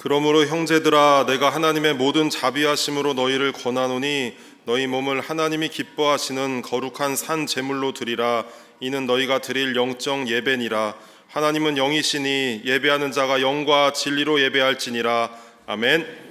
그러므로 형제들아, 내가 하나님의 모든 자비하심으로 너희를 권하노니 너희 몸을 하나님이 기뻐하시는 거룩한 산 제물로 드리라. 이는 너희가 드릴 영적 예배니라. 하나님은 영이시니 예배하는 자가 영과 진리로 예배할지니라. 아멘.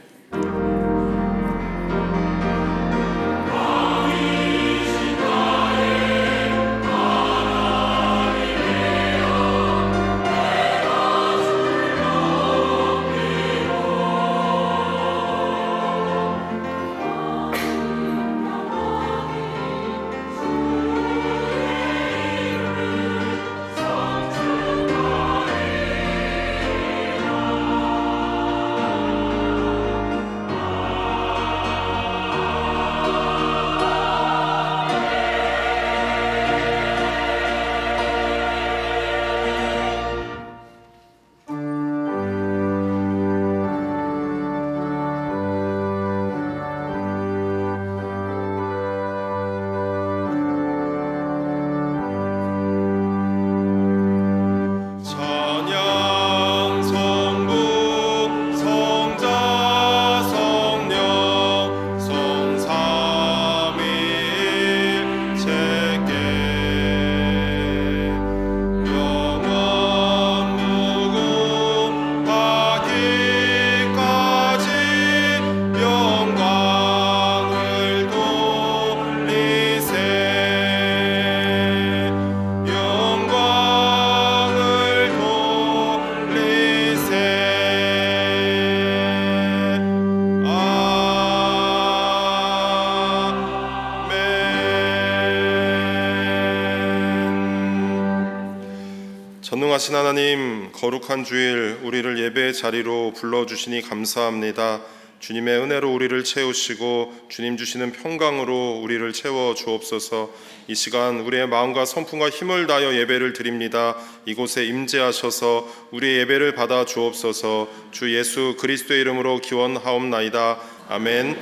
전능하신 하나님, 거룩한 주일 우리를 예배의 자리로 불러주시니 감사합니다. 주님의 은혜로 우리를 채우시고 주님 주시는 평강으로 우리를 채워 주옵소서. 이 시간 우리의 마음과 성품과 힘을 다하여 예배를 드립니다. 이곳에 임재하셔서 우리의 예배를 받아 주옵소서. 주 예수 그리스도의 이름으로 기원하옵나이다. 아멘.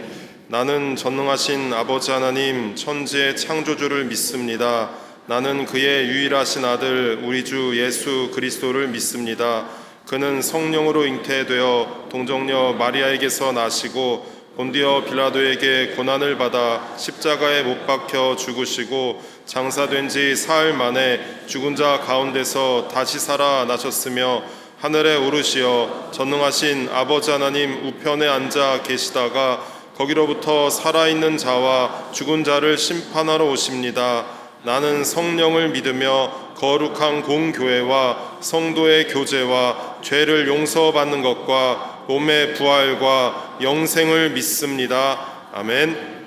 나는 전능하신 아버지 하나님, 천지의 창조주를 믿습니다. 나는 그의 유일하신 아들 우리 주 예수 그리스도를 믿습니다. 그는 성령으로 잉태되어 동정녀 마리아에게서 나시고 본디어 빌라도에게 고난을 받아 십자가에 못 박혀 죽으시고 장사된 지 사흘 만에 죽은 자 가운데서 다시 살아나셨으며 하늘에 오르시어 전능하신 아버지 하나님 우편에 앉아 계시다가 거기로부터 살아있는 자와 죽은 자를 심판하러 오십니다. 나는 성령을 믿으며 거룩한 공교회와 성도의 교제와 죄를 용서받는 것과 몸의 부활과 영생을 믿습니다. 아멘.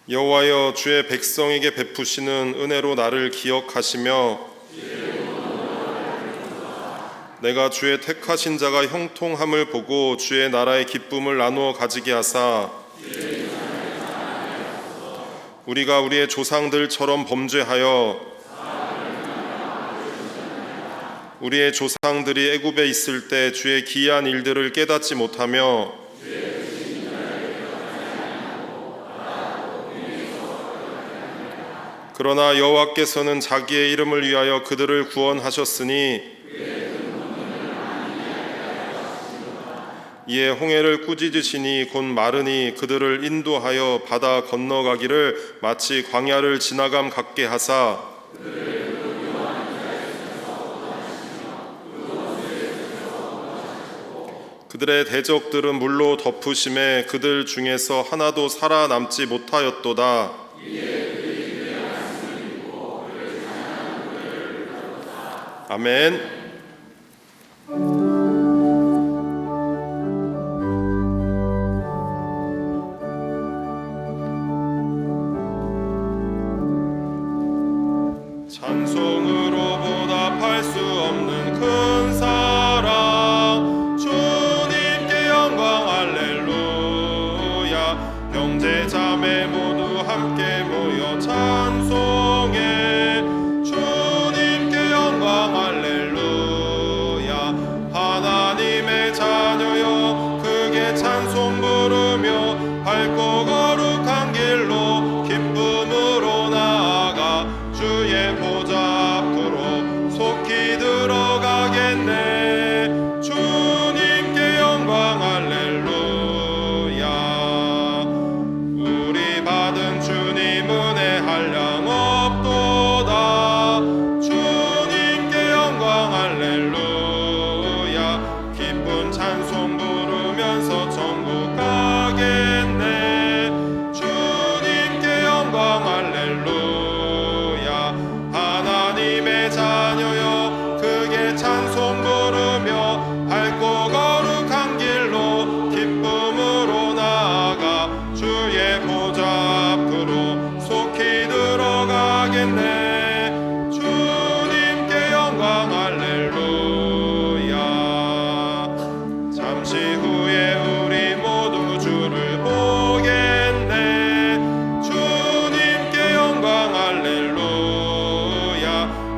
여호와여, 주의 백성에게 베푸시는 은혜로 나를 기억하시며 내가 주의 택하신 자가 형통함을 보고 주의 나라의 기쁨을 나누어 가지게 하사 우리가 우리의 조상들처럼 범죄하여 우리의 조상들이 애굽에 있을 때 주의 기이한 일들을 깨닫지 못하며 그러나 여호와께서는 자기의 이름을 위하여 그들을 구원하셨으니 이에 홍해를 꾸짖으시니 곧 마르니 그들을 인도하여 바다 건너가기를 마치 광야를 지나감 같게 하사 그들의 대적들은 물로 덮으심에 그들 중에서 하나도 살아남지 못하였도다. 아멘. 찬송으로 보답할 수 없는 큰 사랑 주님께 영광 할렐루야. 형제 자매 모두 함께 모여 찬송해 주님께 영광 할렐루야. 하나님의 자녀여 크게 찬송 부르 부르며 밝고 거룩한 길로 기쁨으로 나아가 주의 보좌 앞으로 속히 들어가겠네. 주님께 영광 할렐루야. 우리 받은 주님 은혜 한량 없도다. 주님께 영광 할렐루야. 기쁜 찬송 부르면서 천국 가겠네. 주님께 영광 할렐루야. 하나님의 자녀여 크게 찬송 부르며 밝고 거룩한 길로 기쁨으로 나아가 주의 보좌 앞으로 속히 들어가겠네. 주님께 영광 할렐루야. 잠시 후에 우리 모두 주를 보겠네. 주님께 영광 할렐루야.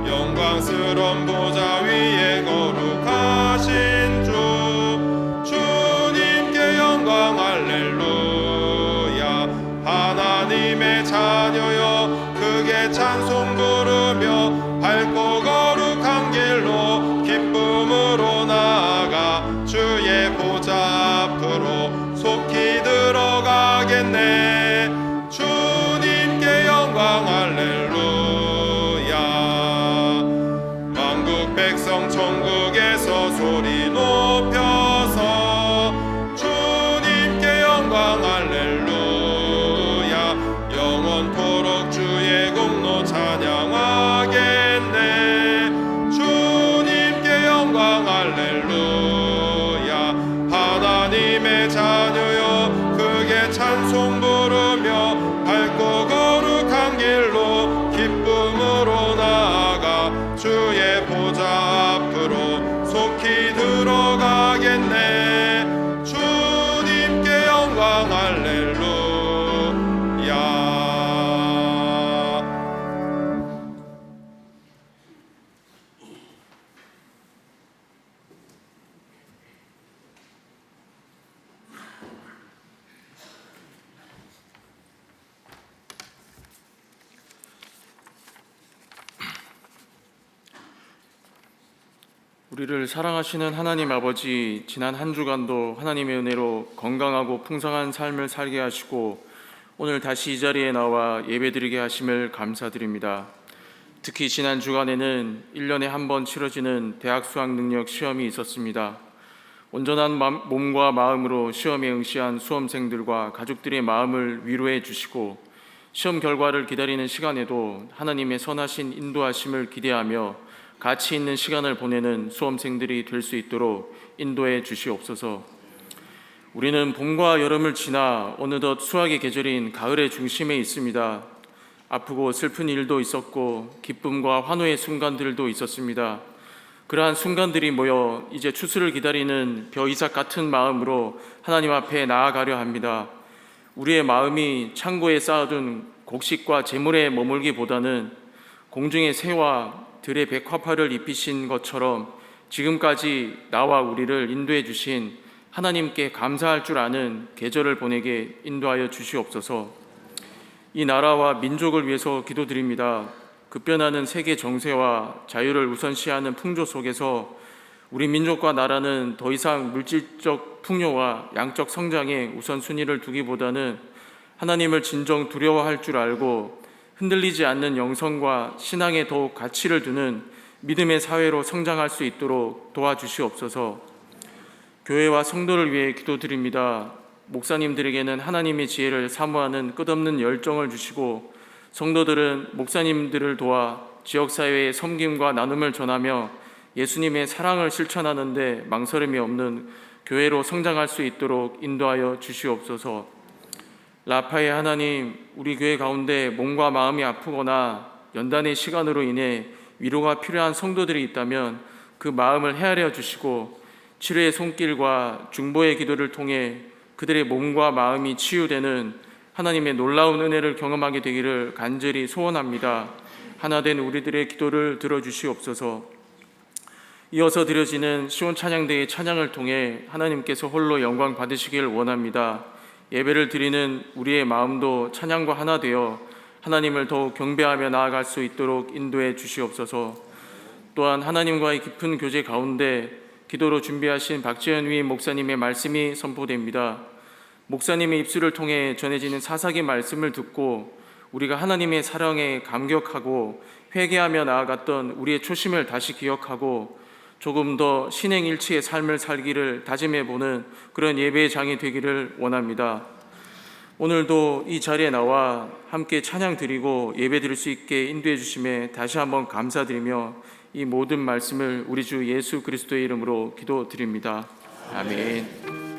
영광스러운 보좌 위에 거룩하신 주. 주님께 영광 할렐루야. 하나님의 자녀여 크게 찬송 부르며 밝고 거룩한 길로 기쁨으로 나아가 주의 보좌 앞으로 속히 들어가겠네. 주님께 영광 할렐루야. 만국 백성 천국에서 소리 높여서 주님께 영광 할렐루야. 영원토록 주의 공로 찬양하겠네. 주님께 영광 할렐루야. 하나님의 자녀여 크게 찬송 부르며 밝고 거룩한 길로 기쁨으로 나아가 주의 보좌 앞으로 속히 들어가겠네. 주님께 영광 할렐루야. 우리를 사랑하시는 하나님 아버지, 지난 한 주간도 하나님의 은혜로 건강하고 풍성한 삶을 살게 하시고 오늘 다시 이 자리에 나와 예배드리게 하심을 감사드립니다. 특히 지난 주간에는 1년에 한 번 치러지는 대학 수학 능력 시험이 있었습니다. 온전한 몸과 마음으로 시험에 응시한 수험생들과 가족들의 마음을 위로해 주시고 시험 결과를 기다리는 시간에도 하나님의 선하신 인도하심을 기대하며 가치 있는 시간을 보내는 수험생들이 될 수 있도록 인도해 주시옵소서. 우리는 봄과 여름을 지나 어느덧 수학의 계절인 가을의 중심에 있습니다. 아프고 슬픈 일도 있었고 기쁨과 환호의 순간들도 있었습니다. 그러한 순간들이 모여 이제 추수를 기다리는 벼이삭 같은 마음으로 하나님 앞에 나아가려 합니다. 우리의 마음이 창고에 쌓아둔 곡식과 재물에 머물기보다는 공중의 새와 들의 백화파를 입히신 것처럼 지금까지 나와 우리를 인도해 주신 하나님께 감사할 줄 아는 계절을 보내게 인도하여 주시옵소서. 이 나라와 민족을 위해서 기도드립니다. 급변하는 세계 정세와 자유를 우선시하는 풍조 속에서 우리 민족과 나라는 더 이상 물질적 풍요와 양적 성장에 우선순위를 두기보다는 하나님을 진정 두려워할 줄 알고 흔들리지 않는 영성과 신앙에 더욱 가치를 두는 믿음의 사회로 성장할 수 있도록 도와주시옵소서. 교회와 성도를 위해 기도드립니다. 목사님들에게는 하나님의 지혜를 사모하는 끝없는 열정을 주시고 성도들은 목사님들을 도와 지역사회의 섬김과 나눔을 전하며 예수님의 사랑을 실천하는 데 망설임이 없는 교회로 성장할 수 있도록 인도하여 주시옵소서. 라파의 하나님, 우리 교회 가운데 몸과 마음이 아프거나 연단의 시간으로 인해 위로가 필요한 성도들이 있다면 그 마음을 헤아려 주시고 치료의 손길과 중보의 기도를 통해 그들의 몸과 마음이 치유되는 하나님의 놀라운 은혜를 경험하게 되기를 간절히 소원합니다. 하나된 우리들의 기도를 들어주시옵소서. 이어서 드려지는 시온 찬양대의 찬양을 통해 하나님께서 홀로 영광 받으시길 원합니다. 예배를 드리는 우리의 마음도 찬양과 하나 되어 하나님을 더욱 경배하며 나아갈 수 있도록 인도해 주시옵소서. 또한 하나님과의 깊은 교제 가운데 기도로 준비하신 박지현 위임 목사님의 말씀이 선포됩니다. 목사님의 입술을 통해 전해지는 사사기 말씀을 듣고 우리가 하나님의 사랑에 감격하고 회개하며 나아갔던 우리의 초심을 다시 기억하고 조금 더 신행일치의 삶을 살기를 다짐해보는 그런 예배의 장이 되기를 원합니다. 오늘도 이 자리에 나와 함께 찬양 드리고 예배 드릴 수 있게 인도해 주심에 다시 한번 감사드리며 이 모든 말씀을 우리 주 예수 그리스도의 이름으로 기도드립니다. 아멘.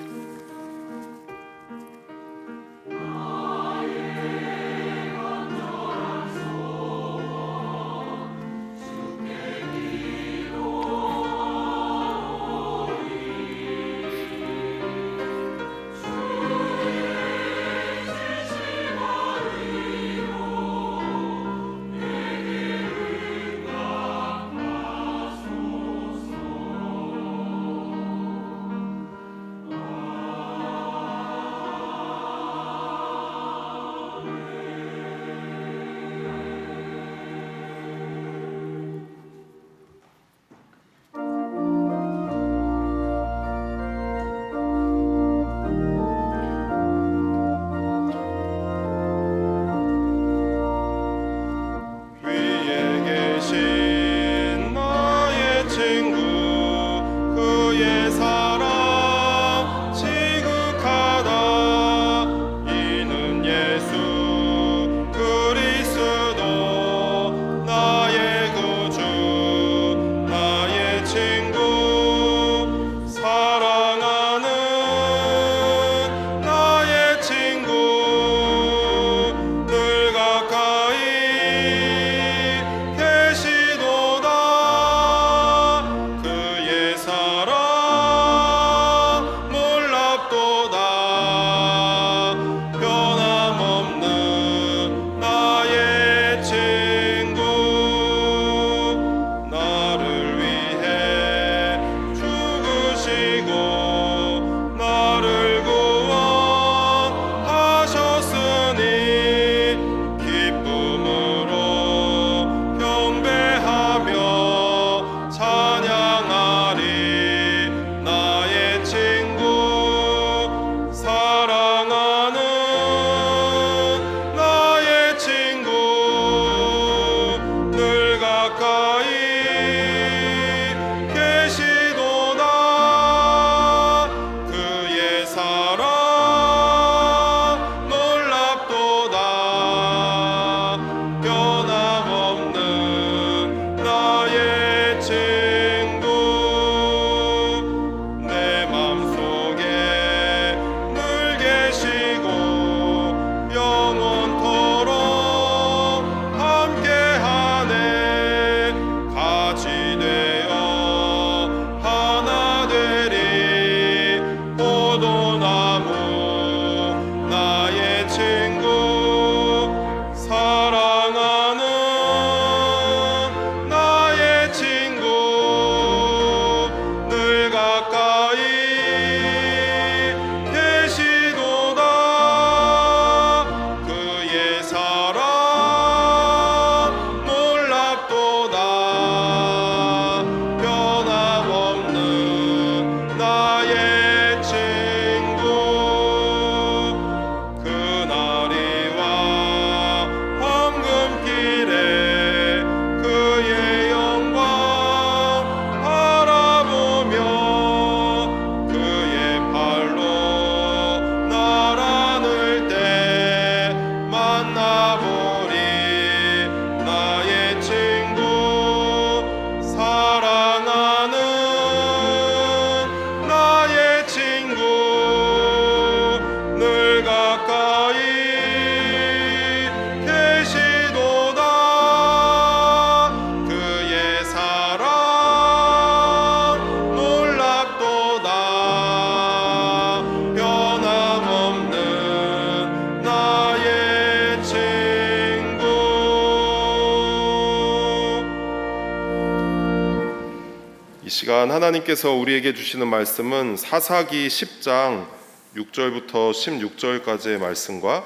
시간 하나님께서 우리에게 주시는 말씀은 사사기 10장 6절부터 16절까지의 말씀과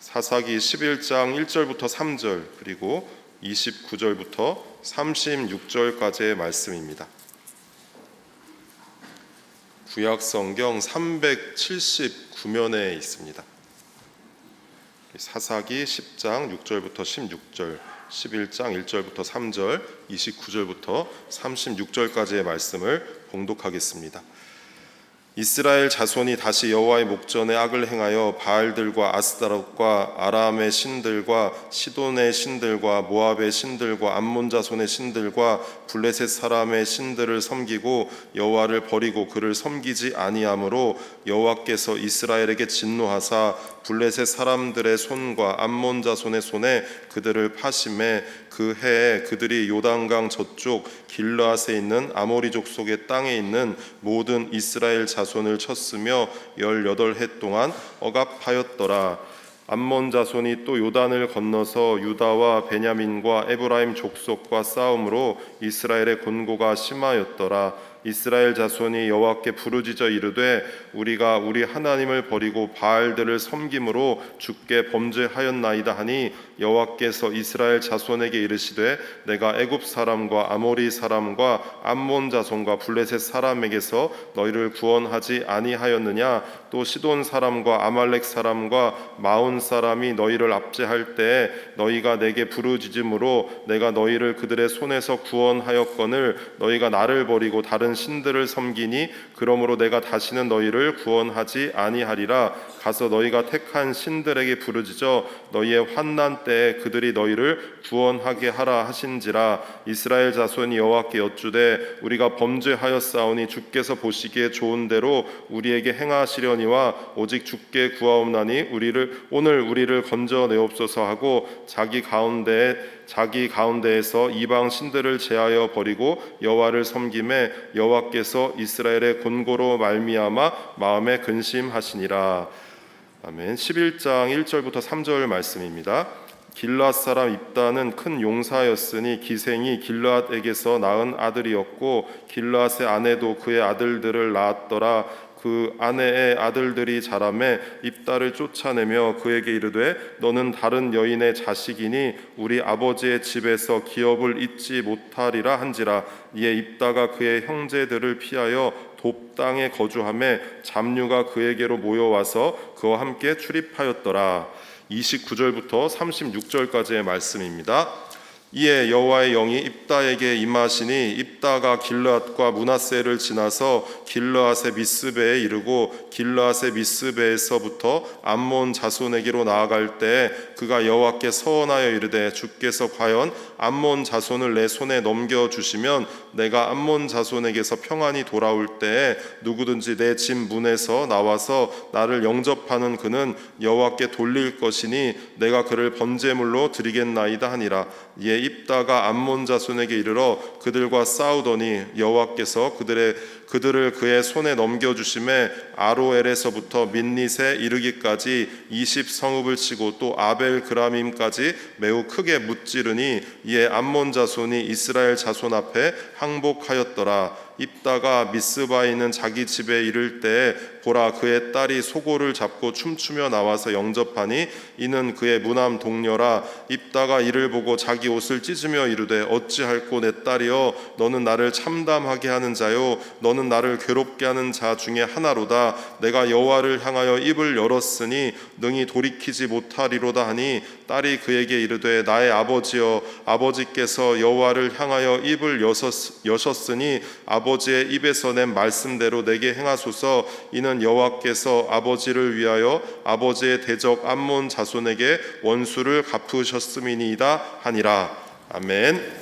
사사기 11장 1절부터 3절 그리고 29절부터 36절까지의 말씀입니다. 구약 성경 379면에 있습니다. 사사기 10장 6절부터 16절, 11장 1절부터 3절, 29절부터 36절까지의 말씀을 봉독하겠습니다. 이스라엘 자손이 다시 여호와의 목전에 악을 행하여 바알들과 아스타롯과 아람의 신들과 시돈의 신들과 모압의 신들과 암몬 자손의 신들과 블레셋 사람의 신들을 섬기고 여호와를 버리고 그를 섬기지 아니하므로 여호와께서 이스라엘에게 진노하사 블레셋 사람들의 손과 암몬 자손의 손에 그들을 파심해 그 해에 그들이 요단강 저쪽 길르앗에 있는 아모리 족속의 땅에 있는 모든 이스라엘 자손을 쳤으며 18해 동안 억압하였더라. 암몬 자손이 또 요단을 건너서 유다와 베냐민과 에브라임 족속과 싸움으로 이스라엘의 곤고가 심하였더라. 이스라엘 자손이 여호와께 부르짖어 이르되 우리가 우리 하나님을 버리고 바알들을 섬김으로 주께 범죄하였나이다 하니 여호와께서 이스라엘 자손에게 이르시되 내가 애굽 사람과 아모리 사람과 암몬 자손과 블레셋 사람에게서 너희를 구원하지 아니하였느냐. 또 시돈 사람과 아말렉 사람과 마온 사람이 너희를 압제할 때에 너희가 내게 부르짖음으로 내가 너희를 그들의 손에서 구원하였거늘 너희가 나를 버리고 다른 신들을 섬기니 그러므로 내가 다시는 너희를 구원하지 아니하리라. 가서 너희가 택한 신들에게 부르짖어 너희의 환난 때에 그들이 너희를 구원하게 하라 하신지라. 이스라엘 자손이 여호와께 여쭈되 우리가 범죄하였사오니 주께서 보시기에 좋은 대로 우리에게 행하시려니와 오직 주께 구하옵나니 오늘 우리를 건져내옵소서 하고 자기 가운데에서 이방 신들을 제하여 버리고 여호와를 섬김에 여호와께서 이스라엘의 곤고로 말미암아 마음에 근심하시니라. 아멘. 11장 1절부터 3절 말씀입니다. 길르앗 사람 입다는 큰 용사였으니 기생이 길르앗에게서 낳은 아들이었고 길르앗의 아내도 그의 아들들을 낳았더라. 그 아내의 아들들이 자라매 입다를 쫓아내며 그에게 이르되 너는 다른 여인의 자식이니 우리 아버지의 집에서 기업을 잊지 못하리라 한지라. 이에 입다가 그의 형제들을 피하여 돕 땅에 거주하며 잡류가 그에게로 모여와서 그와 함께 출입하였더라. 29절부터 36절까지의 말씀입니다. 이에 여호와의 영이 입다에게 임하시니 입다가 길르앗과 므낫세를 지나서 길르앗의 미스베에 이르고 길르앗의 미스베에서부터 암몬 자손에게로 나아갈 때에 그가 여호와께 서원하여 이르되 주께서 과연 암몬 자손을 내 손에 넘겨주시면 내가 암몬 자손에게서 평안히 돌아올 때에 누구든지 내 집 문에서 나와서 나를 영접하는 그는 여호와께 돌릴 것이니 내가 그를 번제물로 드리겠나이다 하니라. 이에 입다가 암몬 자손에게 이르러 그들과 싸우더니 여호와께서 그들을 그의 손에 넘겨주심에 아로엘에서부터 민닛에 이르기까지 20성읍을 치고 또 아벨 그라밈까지 매우 크게 무찌르니 이에 암몬 자손이 이스라엘 자손 앞에 항복하였더라. 입다가 미스바에 있는 자기 집에 이를 때에 보라 그의 딸이 소고를 잡고 춤추며 나와서 영접하니 이는 그의 무남 동료라. 입다가 이를 보고 자기 옷을 찢으며 이르되 어찌할꼬 내 딸이여 너는 나를 참담하게 하는 자요 너는 나를 괴롭게 하는 자 중에 하나로다. 내가 여호와를 향하여 입을 열었으니 능히 돌이키지 못하리로다 하니 딸이 그에게 이르되 나의 아버지여 아버지께서 여호와를 향하여 입을 여셨으니 아버지의 입에서 낸 말씀대로 내게 행하소서. 이는 여호와께서 아버지를 위하여 아버지의 대적 암몬 자손에게 원수를 갚으셨음이니이다 하니라. 아멘.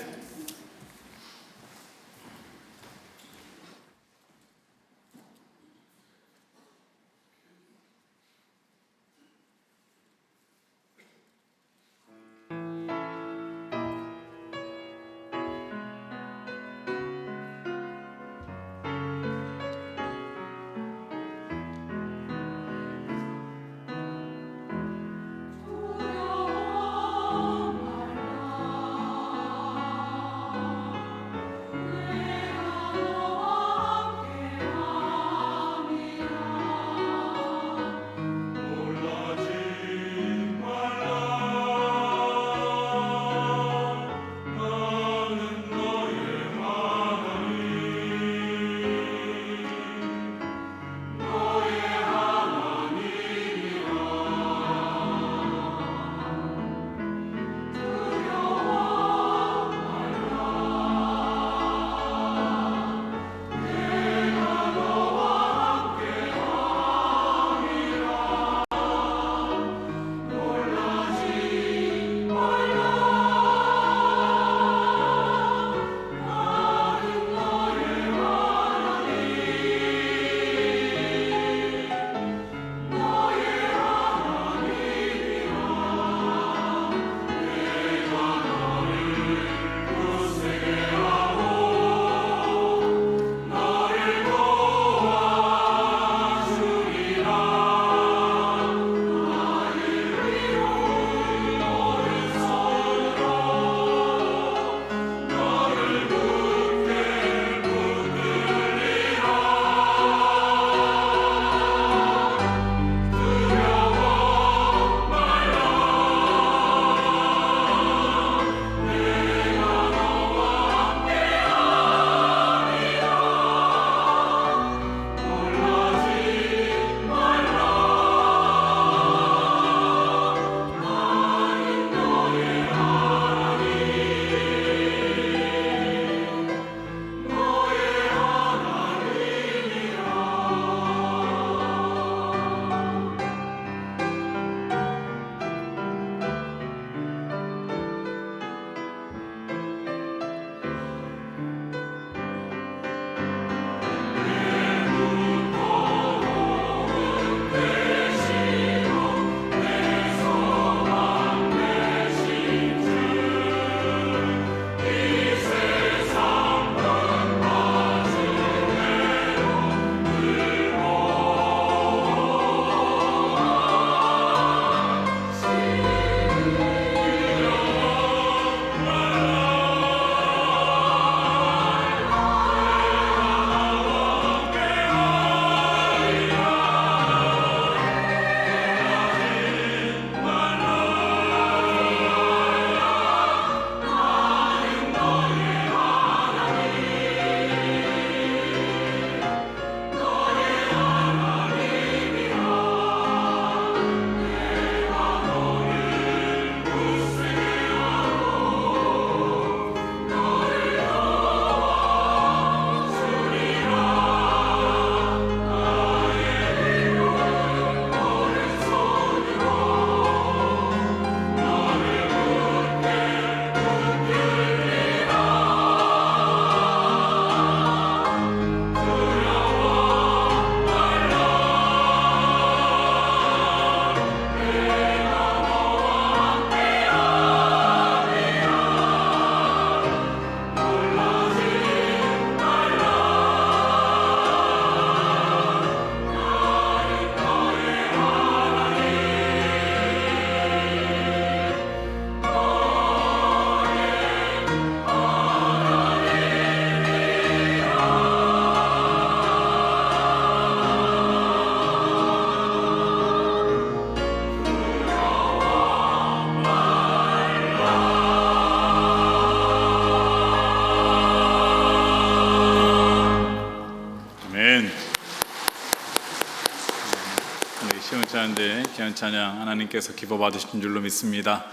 시원찬데 귀한 찬양 하나님께서 기뻐 받으신 줄로 믿습니다.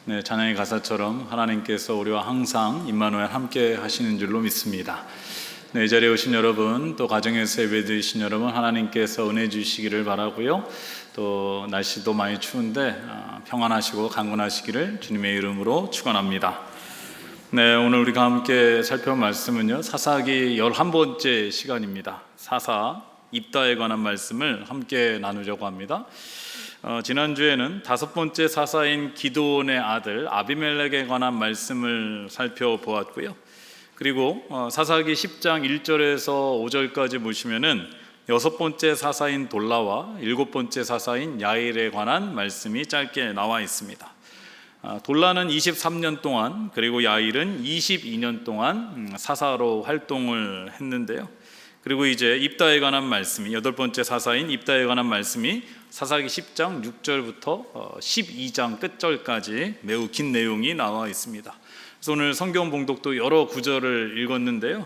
네, 찬양의 가사처럼 하나님께서 우리와 항상 임마누엘 함께 하시는 줄로 믿습니다. 네, 이 자리에 오신 여러분, 또 가정에서 예배드리신 여러분, 하나님께서 은혜 주시기를 바라고요. 또 날씨도 많이 추운데 평안하시고 강건하시기를 주님의 이름으로 축원합니다. 네, 오늘 우리가 함께 살펴볼 말씀은요, 사사기 11번째 시간입니다. 사사 입다에 관한 말씀을 함께 나누려고 합니다. 지난주에는 5번째 사사인 기드온의 아들 아비멜렉에 관한 말씀을 살펴보았고요. 그리고 사사기 10장 1절에서 5절까지 보시면은 6번째 사사인 돌라와 7번째 사사인 야일에 관한 말씀이 짧게 나와 있습니다. 돌라는 23년 동안, 그리고 야일은 22년 동안 사사로 활동을 했는데요. 그리고 이제 입다에 관한 말씀이, 8번째 사사인 입다에 관한 말씀이 사사기 10장 6절부터 12장 끝절까지 매우 긴 내용이 나와 있습니다. 그래서 오늘 성경 봉독도 여러 구절을 읽었는데요,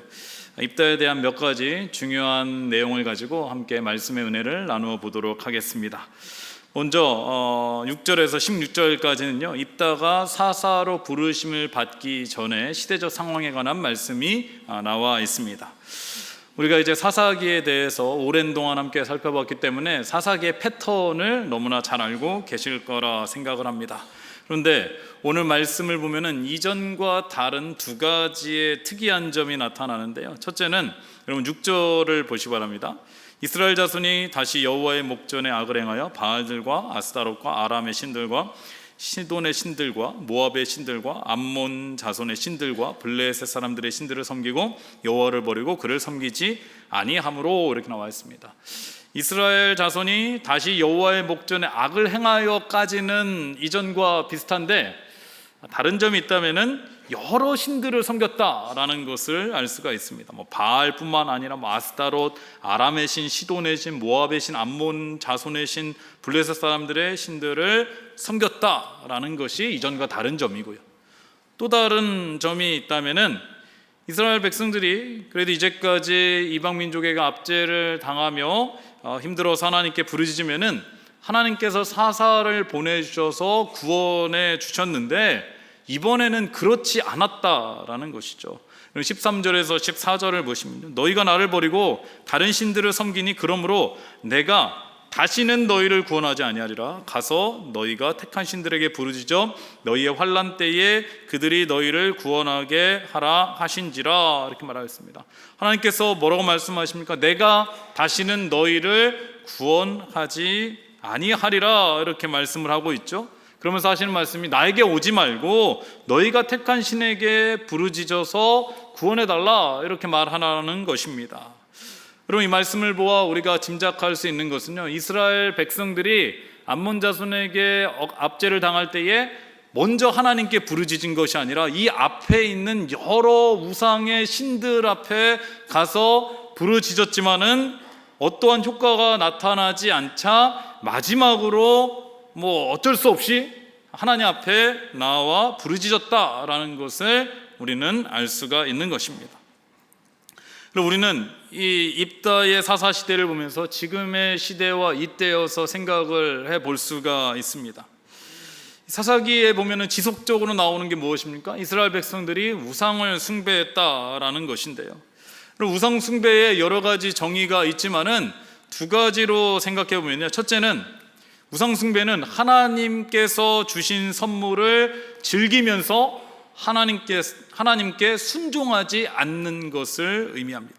입다에 대한 몇 가지 중요한 내용을 가지고 함께 말씀의 은혜를 나누어 보도록 하겠습니다. 먼저 6절에서 16절까지는요, 입다가 사사로 부르심을 받기 전에 시대적 상황에 관한 말씀이 나와 있습니다. 우리가 이제 사사기에 대해서 오랜 동안 함께 살펴봤기 때문에 사사기의 패턴을 너무나 잘 알고 계실 거라 생각을 합니다. 그런데 오늘 말씀을 보면은 이전과 다른 두 가지의 특이한 점이 나타나는데요. 첫째는 여러분 6절을 보시기 바랍니다. 이스라엘 자손이 다시 여호와의 목전에 악을 행하여 바알들과 아스타롯과 아람의 신들과 시돈의 신들과 모압의 신들과 암몬 자손의 신들과 블레셋 사람들의 신들을 섬기고 여호와를 버리고 그를 섬기지 아니함으로, 이렇게 나와 있습니다. 이스라엘 자손이 다시 여호와의 목전에 악을 행하여까지는 이전과 비슷한데, 다른 점이 있다면은 여러 신들을 섬겼다라는 것을 알 수가 있습니다. 바알뿐만 아니라 아스타롯, 아람의 신, 시돈의 신, 모압의 신, 암몬 자손의 신, 블레셋 사람들의 신들을 섬겼다라는 것이 이전과 다른 점이고요. 또 다른 점이 있다면은 이스라엘 백성들이 그래도 이제까지 이방 민족에게 압제를 당하며 힘들어서 하나님께 부르짖으면은 하나님께서 사사를 보내주셔서 구원해 주셨는데, 이번에는 그렇지 않았다라는 것이죠. 13절에서 14절을 보시면 너희가 나를 버리고 다른 신들을 섬기니 그러므로 내가 다시는 너희를 구원하지 아니하리라. 가서 너희가 택한 신들에게 부르짖어 너희의 환난 때에 그들이 너희를 구원하게 하라 하신지라, 이렇게 말하였습니다. 하나님께서 뭐라고 말씀하십니까? 내가 다시는 너희를 구원하지 아니하리라, 이렇게 말씀을 하고 있죠. 그러면서 하시는 말씀이 나에게 오지 말고 너희가 택한 신에게 부르짖어서 구원해달라, 이렇게 말하는 것입니다. 여러분, 이 말씀을 보아 우리가 짐작할 수 있는 것은요, 이스라엘 백성들이 암몬 자손에게 압제를 당할 때에 먼저 하나님께 부르짖은 것이 아니라 이 앞에 있는 여러 우상의 신들 앞에 가서 부르짖었지만은 어떠한 효과가 나타나지 않자 마지막으로 어쩔 수 없이 하나님 앞에 나와 부르짖었다라는 것을 우리는 알 수가 있는 것입니다. 그리고 우리는 이 입다의 사사 시대를 보면서 지금의 시대와 이때여서 생각을 해볼 수가 있습니다. 사사기에 보면은 지속적으로 나오는 게 무엇입니까? 이스라엘 백성들이 우상을 숭배했다라는 것인데요. 그리고 우상 숭배에 여러 가지 정의가 있지만은 두 가지로 생각해 보면요. 첫째는 우상 숭배는 하나님께서 주신 선물을 즐기면서 하나님께 순종하지 않는 것을 의미합니다.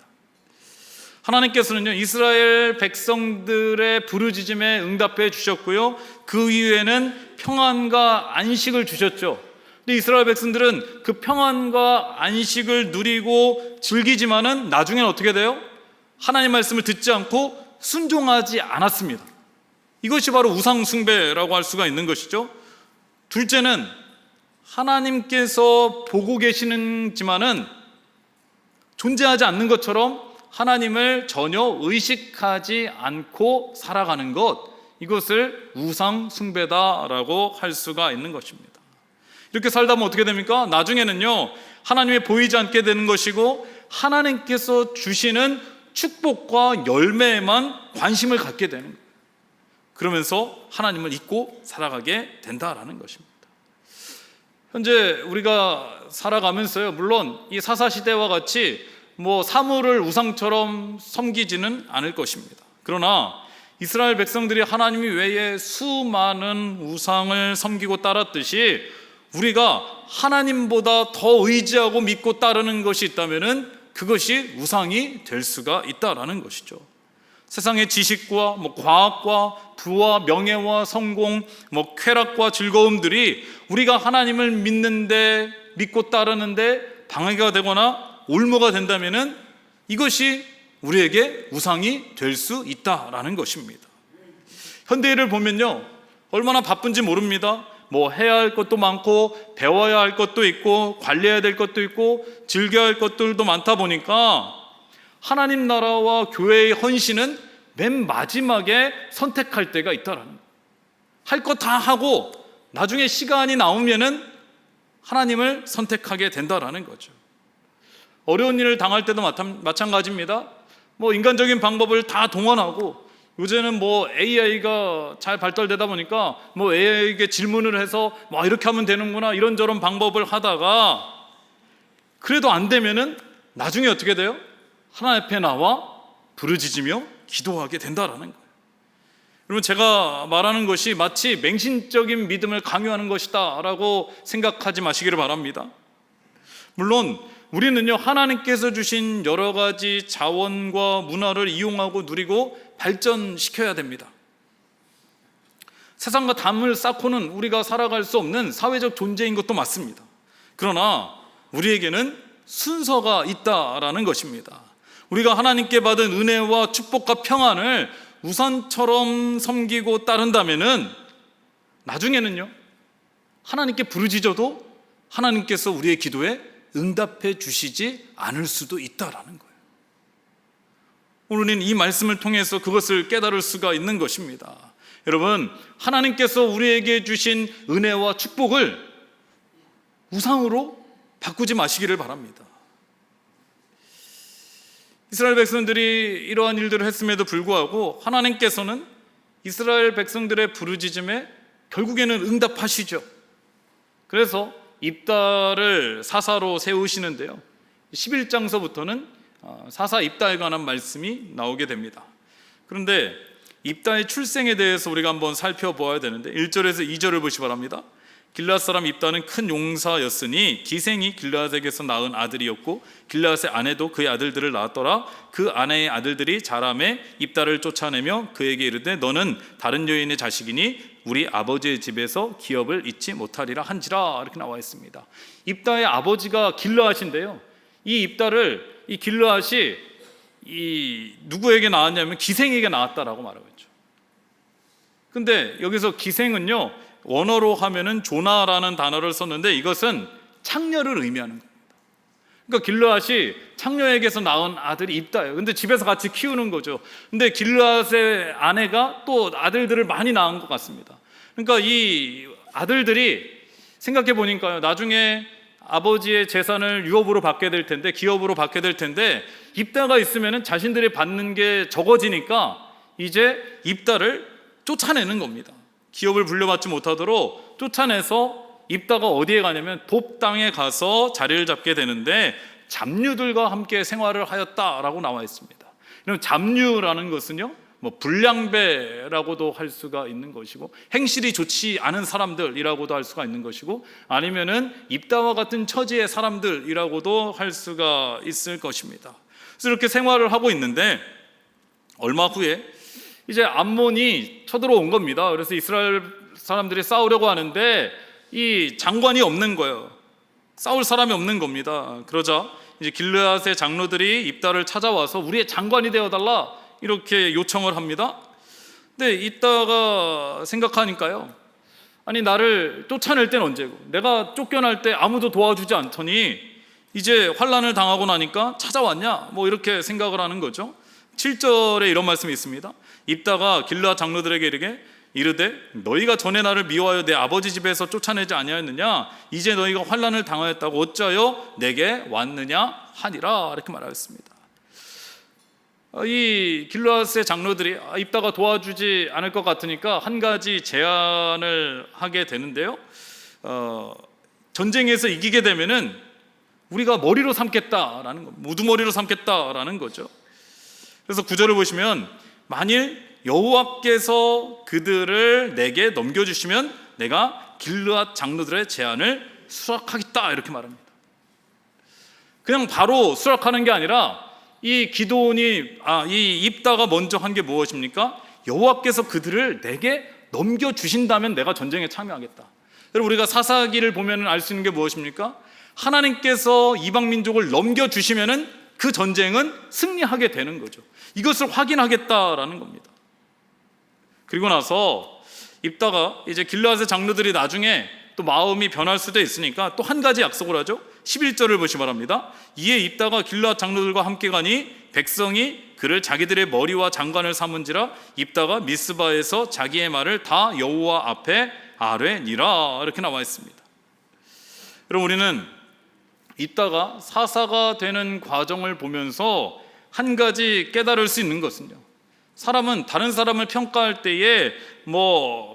하나님께서는요, 이스라엘 백성들의 부르짖음에 응답해 주셨고요, 그 이후에는 평안과 안식을 주셨죠. 근데 이스라엘 백성들은 그 평안과 안식을 누리고 즐기지만은 나중에는 어떻게 돼요? 하나님 말씀을 듣지 않고 순종하지 않았습니다. 이것이 바로 우상 숭배라고 할 수가 있는 것이죠. 둘째는 하나님께서 보고 계시는지만은 존재하지 않는 것처럼 하나님을 전혀 의식하지 않고 살아가는 것, 이것을 우상 숭배다라고 할 수가 있는 것입니다. 이렇게 살다 보면 어떻게 됩니까? 나중에는요, 하나님이 보이지 않게 되는 것이고 하나님께서 주시는 축복과 열매에만 관심을 갖게 되는 거예요. 그러면서 하나님을 잊고 살아가게 된다라는 것입니다. 현재 우리가 살아가면서요, 물론 이 사사시대와 같이 사물을 우상처럼 섬기지는 않을 것입니다. 그러나 이스라엘 백성들이 하나님 외에 수많은 우상을 섬기고 따랐듯이 우리가 하나님보다 더 의지하고 믿고 따르는 것이 있다면 그것이 우상이 될 수가 있다라는 것이죠. 세상의 지식과 과학과 부와 명예와 성공, 쾌락과 즐거움들이 우리가 하나님을 믿고 따르는데 방해가 되거나 올무가 된다면 이것이 우리에게 우상이 될 수 있다라는 것입니다. 현대인을 보면요, 얼마나 바쁜지 모릅니다. 해야 할 것도 많고 배워야 할 것도 있고 관리해야 될 것도 있고 즐겨야 할 것들도 많다 보니까 하나님 나라와 교회의 헌신은 맨 마지막에 선택할 때가 있다라는 거예요. 할 것 다 하고 나중에 시간이 나오면은 하나님을 선택하게 된다라는 거죠. 어려운 일을 당할 때도 마찬가지입니다. 인간적인 방법을 다 동원하고, 요새는 AI가 잘 발달되다 보니까 AI에게 질문을 해서 이렇게 하면 되는구나, 이런저런 방법을 하다가 그래도 안 되면은 나중에 어떻게 돼요? 하나님 앞에 나와 부르짖으며 기도하게 된다라는 거예요. 여러분, 제가 말하는 것이 마치 맹신적인 믿음을 강요하는 것이다 라고 생각하지 마시기를 바랍니다. 물론 우리는요, 하나님께서 주신 여러 가지 자원과 문화를 이용하고 누리고 발전시켜야 됩니다. 세상과 담을 쌓고는 우리가 살아갈 수 없는 사회적 존재인 것도 맞습니다. 그러나 우리에게는 순서가 있다라는 것입니다. 우리가 하나님께 받은 은혜와 축복과 평안을 우선처럼 섬기고 따른다면은 나중에는요, 하나님께 부르짖어도 하나님께서 우리의 기도에 응답해 주시지 않을 수도 있다라는 거예요. 오늘은 이 말씀을 통해서 그것을 깨달을 수가 있는 것입니다. 여러분, 하나님께서 우리에게 주신 은혜와 축복을 우상으로 바꾸지 마시기를 바랍니다. 이스라엘 백성들이 이러한 일들을 했음에도 불구하고 하나님께서는 이스라엘 백성들의 부르짖음에 결국에는 응답하시죠. 그래서 입다를 사사로 세우시는데요, 11장서부터는 사사 입다에 관한 말씀이 나오게 됩니다. 그런데 입다의 출생에 대해서 우리가 한번 살펴보아야 되는데 1절에서 2절을 보시기 바랍니다. 길르앗 사람 입다는 큰 용사였으니 기생이 길르앗에게서 낳은 아들이었고 길르앗의 아내도 그의 아들들을 낳았더라. 그 아내의 아들들이 자라매 입다를 쫓아내며 그에게 이르되 너는 다른 여인의 자식이니 우리 아버지의 집에서 기업을 잊지 못하리라 한지라, 이렇게 나와 있습니다. 입다의 아버지가 길르앗인데요, 이 길르앗이 누구에게 낳았냐면 기생에게 낳았다라고 말하고 있죠. 근데 여기서 기생은요, 원어로 하면은 조나라는 단어를 썼는데 이것은 창녀를 의미하는 겁니다. 그러니까 길르앗이 창녀에게서 낳은 아들이 입다예요. 근데 집에서 같이 키우는 거죠. 근데 길르앗의 아내가 또 아들들을 많이 낳은 것 같습니다. 그러니까 이 아들들이 생각해 보니까요, 나중에 아버지의 재산을 유업으로 받게 될 텐데, 기업으로 받게 될 텐데, 입다가 있으면은 자신들이 받는 게 적어지니까 이제 입다를 쫓아내는 겁니다. 기업을 물려받지 못하도록 쫓아내서 입다가 어디에 가냐면 돕 땅에 가서 자리를 잡게 되는데 잡류들과 함께 생활을 하였다라고 나와 있습니다. 그럼 잡류라는 것은요, 불량배라고도 할 수가 있는 것이고 행실이 좋지 않은 사람들이라고도 할 수가 있는 것이고 아니면은 입다와 같은 처지의 사람들이라고도 할 수가 있을 것입니다. 그래서 이렇게 생활을 하고 있는데 얼마 후에 이제 암몬이 쳐들어온 겁니다. 그래서 이스라엘 사람들이 싸우려고 하는데 이 장관이 없는 거예요. 싸울 사람이 없는 겁니다. 그러자 이제 길르앗의 장로들이 입다를 찾아와서 우리의 장관이 되어달라 이렇게 요청을 합니다. 근데 이따가 생각하니까요, 아니 나를 쫓아낼 때는 언제고, 내가 쫓겨날 때 아무도 도와주지 않더니 이제 환난을 당하고 나니까 찾아왔냐, 이렇게 생각을 하는 거죠. 7절에 이런 말씀이 있습니다. 입다가 길르앗 장로들에게 이르되 너희가 전에 나를 미워하여 내 아버지 집에서 쫓아내지 아니하였느냐, 이제 너희가 환난을 당하였다고 어찌하여 내게 왔느냐 하니라, 이렇게 말하였습니다. 이 길르앗의 장로들이 입다가 도와주지 않을 것 같으니까 한 가지 제안을 하게 되는데요. 전쟁에서 이기게 되면은 우리가 머리로 삼겠다라는 거, 우두머리로 삼겠다라는 거죠. 그래서 9절을 보시면 만일 여호와께서 그들을 내게 넘겨주시면 내가 길르앗 장로들의 제안을 수락하겠다 이렇게 말합니다. 그냥 바로 수락하는 게 아니라 이 기드온이 이 입다가 먼저 한 게 무엇입니까? 여호와께서 그들을 내게 넘겨주신다면 내가 전쟁에 참여하겠다. 여러분 우리가 사사기를 보면 알 수 있는 게 무엇입니까? 하나님께서 이방 민족을 넘겨주시면은 그 전쟁은 승리하게 되는 거죠. 이것을 확인하겠다라는 겁니다. 그리고 나서 입다가 이제 길르앗의 장로들이 나중에 또 마음이 변할 수도 있으니까 또 한 가지 약속을 하죠. 11절을 보시 바랍니다. 이에 입다가 길르앗 장로들과 함께 가니 백성이 그를 자기들의 머리와 장관을 삼은지라 입다가 미스바에서 자기의 말을 다 여호와 앞에 아뢰니라 이렇게 나와 있습니다. 여러분 우리는 입다가 사사가 되는 과정을 보면서 한 가지 깨달을 수 있는 것은요, 사람은 다른 사람을 평가할 때에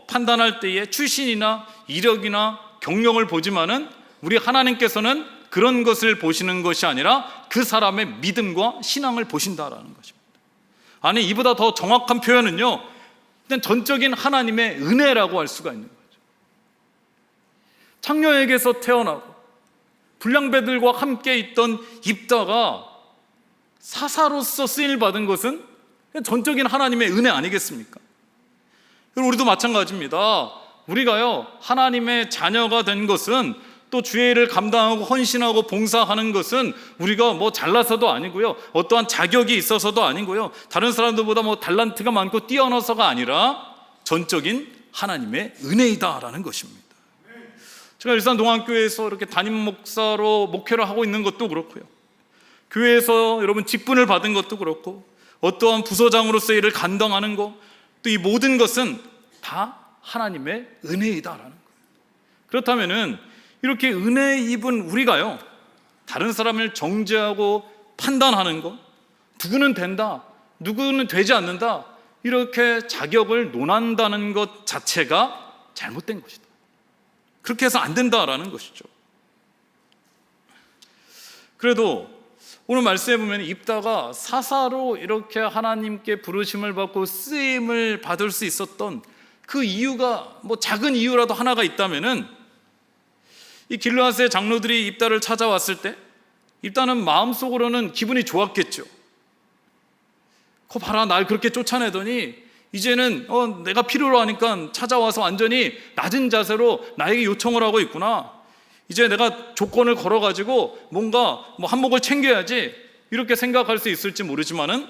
판단할 때에 출신이나 이력이나 경력을 보지만은 우리 하나님께서는 그런 것을 보시는 것이 아니라 그 사람의 믿음과 신앙을 보신다라는 것입니다. 아니 이보다 더 정확한 표현은요, 일단 전적인 하나님의 은혜라고 할 수가 있는 거죠. 창녀에게서 태어나고 불량배들과 함께 있던 입다가 사사로서 쓰임을 받은 것은 전적인 하나님의 은혜 아니겠습니까? 우리도 마찬가지입니다. 우리가요 하나님의 자녀가 된 것은 또 주의 일을 감당하고 헌신하고 봉사하는 것은 우리가 잘나서도 아니고요, 어떠한 자격이 있어서도 아니고요, 다른 사람들보다 달란트가 많고 뛰어나서가 아니라 전적인 하나님의 은혜이다라는 것입니다. 제가 일산동안교회에서 이렇게 담임 목사로 목회를 하고 있는 것도 그렇고요, 교회에서 여러분 직분을 받은 것도 그렇고, 어떠한 부서장으로서 일을 감당하는 것, 또 이 모든 것은 다 하나님의 은혜이다라는 거예요. 그렇다면은 이렇게 은혜 입은 우리가요, 다른 사람을 정죄하고 판단하는 것, 누구는 된다, 누구는 되지 않는다, 이렇게 자격을 논한다는 것 자체가 잘못된 것이다. 그렇게 해서 안 된다라는 것이죠. 그래도 오늘 말씀해 보면 입다가 사사로 이렇게 하나님께 부르심을 받고 쓰임을 받을 수 있었던 그 이유가 작은 이유라도 하나가 있다면은, 이 길르앗의 장로들이 입다를 찾아왔을 때 입다는 마음속으로는 기분이 좋았겠죠. 거 봐라, 날 그렇게 쫓아내더니 이제는 내가 필요로 하니까 찾아와서 완전히 낮은 자세로 나에게 요청을 하고 있구나. 이제 내가 조건을 걸어가지고 뭔가 한몫을 챙겨야지, 이렇게 생각할 수 있을지 모르지만은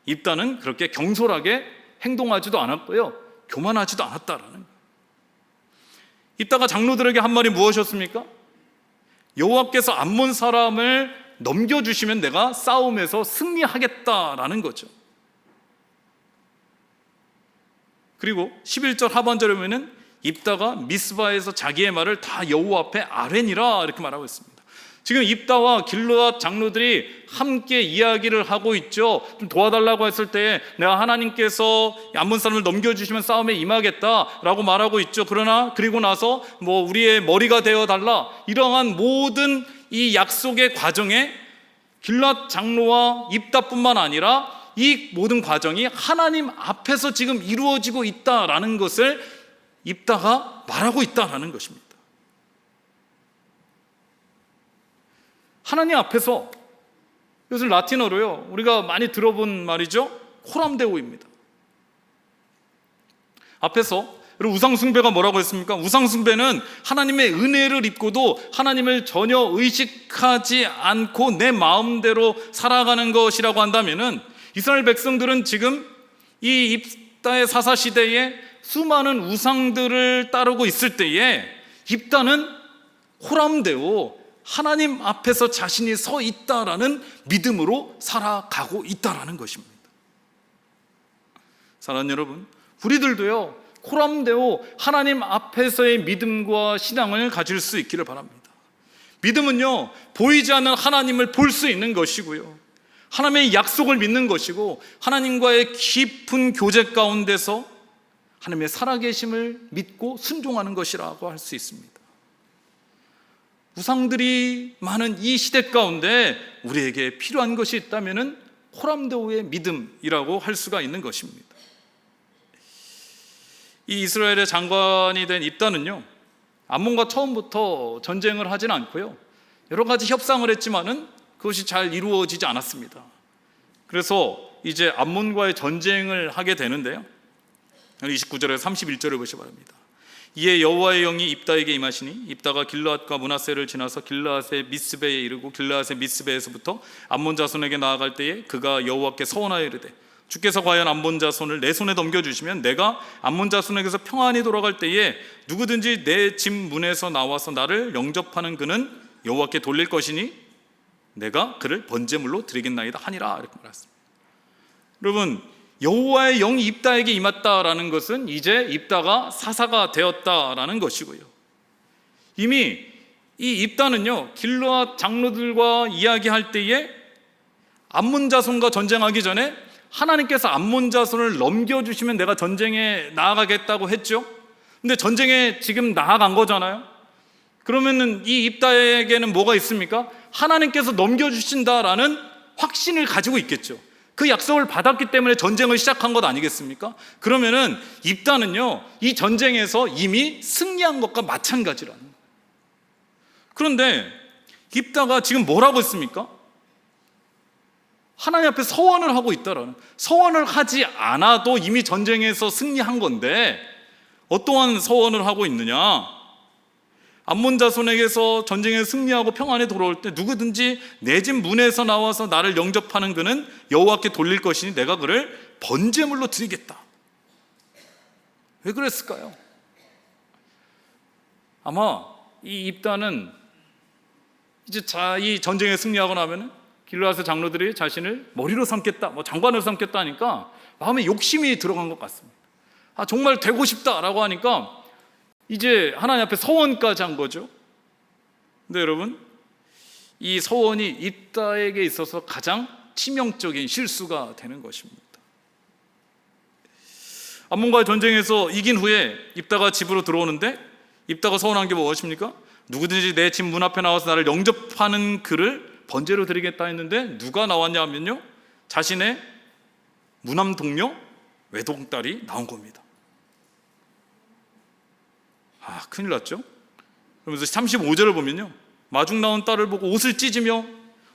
입다는 그렇게 경솔하게 행동하지도 않았고요, 교만하지도 않았다라는 거예요. 입다가 장로들에게 한 말이 무엇이었습니까? 여호와께서 암몬 사람을 넘겨주시면 내가 싸움에서 승리하겠다라는 거죠. 그리고 11절 하반절에 보면은 입다가 미스바에서 자기의 말을 다 여호와 앞에 아뢰니라 이렇게 말하고 있습니다. 지금 입다와 길르앗 장로들이 함께 이야기를 하고 있죠. 좀 도와달라고 했을 때 내가 하나님께서 암몬 사람을 넘겨주시면 싸움에 임하겠다라고 말하고 있죠. 그러나 그리고 나서 우리의 머리가 되어달라, 이러한 모든 이 약속의 과정에 길르앗 장로와 입다뿐만 아니라 이 모든 과정이 하나님 앞에서 지금 이루어지고 있다라는 것을 입다가 말하고 있다라는 것입니다. 하나님 앞에서, 이것을 라틴어로요 우리가 많이 들어본 말이죠, 코람데오입니다. 앞에서 그리고 우상숭배가 뭐라고 했습니까? 우상숭배는 하나님의 은혜를 입고도 하나님을 전혀 의식하지 않고 내 마음대로 살아가는 것이라고 한다면은, 이스라엘 백성들은 지금 이 입다의 사사 시대에 수많은 우상들을 따르고 있을 때에 입다는 호람되어 하나님 앞에서 자신이 서 있다라는 믿음으로 살아가고 있다라는 것입니다. 사랑하는 여러분, 우리들도요 호람되어 하나님 앞에서의 믿음과 신앙을 가질 수 있기를 바랍니다. 믿음은요 보이지 않는 하나님을 볼 수 있는 것이고요, 하나님의 약속을 믿는 것이고 하나님과의 깊은 교제 가운데서 하나님의 살아계심을 믿고 순종하는 것이라고 할 수 있습니다. 우상들이 많은 이 시대 가운데 우리에게 필요한 것이 있다면 호람대오의 믿음이라고 할 수가 있는 것입니다. 이 이스라엘의 장관이 된 입다는요, 암몬과 처음부터 전쟁을 하진 않고요, 여러 가지 협상을 했지만은 그것이 잘 이루어지지 않았습니다. 그래서 이제 암몬과의 전쟁을 하게 되는데요, 29절에서 31절을 보시기 바랍니다. 이에 여호와의 영이 입다에게 임하시니 입다가 길르앗과 므낫세를 지나서 길르앗의 미스베에 이르고 길르앗의 미스베에서부터 암몬 자손에게 나아갈 때에 그가 여호와께 서원하여 이르되 주께서 과연 암몬 자손을 내 손에 넘겨주시면 내가 암몬 자손에게서 평안히 돌아갈 때에 누구든지 내 집 문에서 나와서 나를 영접하는 그는 여호와께 돌릴 것이니 내가 그를 번제물로 드리겠나이다 하니라, 이렇게 말했습니다. 여러분, 여호와의 영이 입다에게 임했다라는 것은 이제 입다가 사사가 되었다라는 것이고요, 이미 이 입다는요 길르앗 장로들과 이야기할 때에 암몬 자손과 전쟁하기 전에 하나님께서 암몬 자손을 넘겨주시면 내가 전쟁에 나아가겠다고 했죠. 근데 전쟁에 지금 나아간 거잖아요. 그러면은 이 입다에게는 뭐가 있습니까? 하나님께서 넘겨주신다라는 확신을 가지고 있겠죠. 그 약속을 받았기 때문에 전쟁을 시작한 것 아니겠습니까? 그러면은 입다는요 이 전쟁에서 이미 승리한 것과 마찬가지라는 거예요. 그런데 입다가 지금 뭐라고 했습니까? 하나님 앞에 서원을 하고 있다라는, 서원을 하지 않아도 이미 전쟁에서 승리한 건데 어떠한 서원을 하고 있느냐? 암몬 자손에게서 전쟁에 승리하고 평안에 돌아올 때 누구든지 내 집 문에서 나와서 나를 영접하는 그는 여호와께 돌릴 것이니 내가 그를 번제물로 드리겠다. 왜 그랬을까요? 아마 이 입다는 이제 이 전쟁에 승리하고 나면은 길르앗의 장로들이 자신을 머리로 삼겠다, 장관으로 삼겠다 하니까 마음에 욕심이 들어간 것 같습니다. 정말 되고 싶다라고 하니까 이제 하나님 앞에 서원까지 한 거죠. 근데 여러분, 이 서원이 입다에게 있어서 가장 치명적인 실수가 되는 것입니다. 암몬과의 전쟁에서 이긴 후에 입다가 집으로 들어오는데 입다가 서원한 게 무엇입니까? 누구든지 내 집 문 앞에 나와서 나를 영접하는 그를 번제로 드리겠다 했는데 누가 나왔냐 하면요, 자신의 무남 동료 외동딸이 나온 겁니다. 큰일 났죠. 그러면서 35절을 보면요, 마중 나온 딸을 보고 옷을 찢으며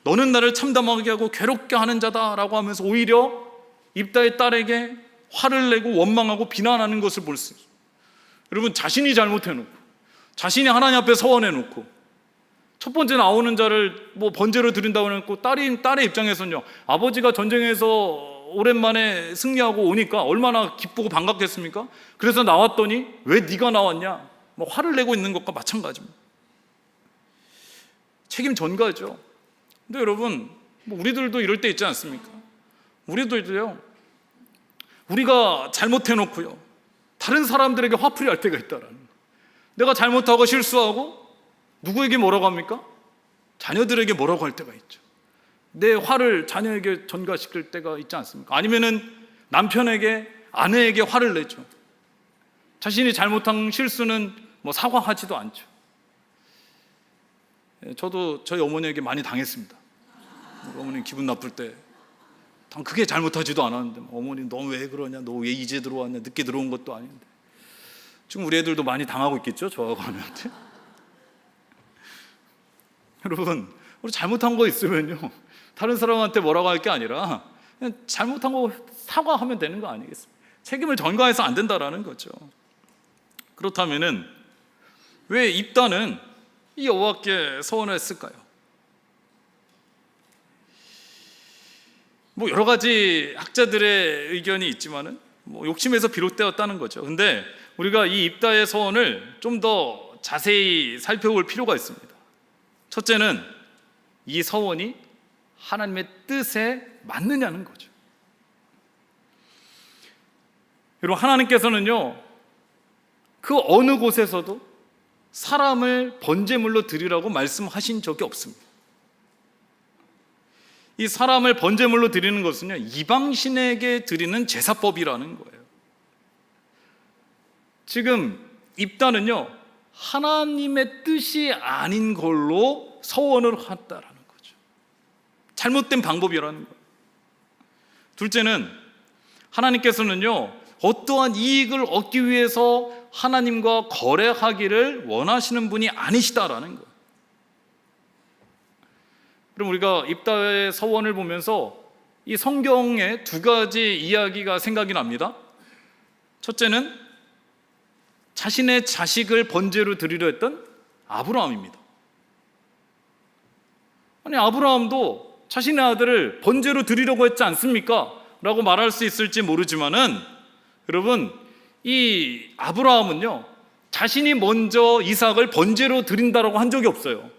너는 나를 참담하게 하고 괴롭게 하는 자다라고 하면서 오히려 입다의 딸에게 화를 내고 원망하고 비난하는 것을 볼 수 있어요. 여러분, 자신이 잘못해놓고 자신이 하나님 앞에 서원해놓고 첫 번째 나오는 자를 번제로 드린다고 해놓고 딸의 입장에서는요, 아버지가 전쟁에서 오랜만에 승리하고 오니까 얼마나 기쁘고 반갑겠습니까? 그래서 나왔더니 왜 네가 나왔냐? 화를 내고 있는 것과 마찬가지입니다. 책임 전가죠. 근데 여러분, 우리들도 이럴 때 있지 않습니까? 우리들도요, 우리가 잘못해놓고요 다른 사람들에게 화풀이 할 때가 있다라는 거예요. 내가 잘못하고 실수하고 누구에게 뭐라고 합니까? 자녀들에게 뭐라고 할 때가 있죠. 내 화를 자녀에게 전가시킬 때가 있지 않습니까? 아니면은 남편에게, 아내에게 화를 내죠. 자신이 잘못한 실수는 사과하지도 않죠. 저도 저희 어머니에게 많이 당했습니다. 어머니 기분 나쁠 때 그게 잘못하지도 않았는데 어머니 너 왜 그러냐, 너 왜 이제 들어왔냐, 늦게 들어온 것도 아닌데. 지금 우리 애들도 많이 당하고 있겠죠, 저하고 아내한테. 여러분, 우리 잘못한 거 있으면요 다른 사람한테 뭐라고 할 게 아니라 그냥 잘못한 거 사과하면 되는 거 아니겠습니까? 책임을 전가해서 안 된다라는 거죠. 그렇다면은 왜 입다는 이 여호와께 서원을 했을까요? 여러 가지 학자들의 의견이 있지만은 욕심에서 비롯되었다는 거죠. 근데 우리가 이 입다의 서원을 좀 더 자세히 살펴볼 필요가 있습니다. 첫째는 이 서원이 하나님의 뜻에 맞느냐는 거죠. 여러분, 하나님께서는요 그 어느 곳에서도 사람을 번제물로 드리라고 말씀하신 적이 없습니다. 이 사람을 번제물로 드리는 것은요, 이방신에게 드리는 제사법이라는 거예요. 지금 입단은요, 하나님의 뜻이 아닌 걸로 서원을 했다라는 거죠. 잘못된 방법이라는 거예요. 둘째는 하나님께서는요, 어떠한 이익을 얻기 위해서 하나님과 거래하기를 원하시는 분이 아니시다라는 거예요. 그럼 우리가 입다의 서원을 보면서 이 성경에 두 가지 이야기가 생각이 납니다. 첫째는 자신의 자식을 번제로 드리려 했던 아브라함입니다. 아니, 아브라함도 자신의 아들을 번제로 드리려고 했지 않습니까? 라고 말할 수 있을지 모르지만은, 여러분, 이 아브라함은요, 자신이 먼저 이삭을 번제로 드린다라고 한 적이 없어요.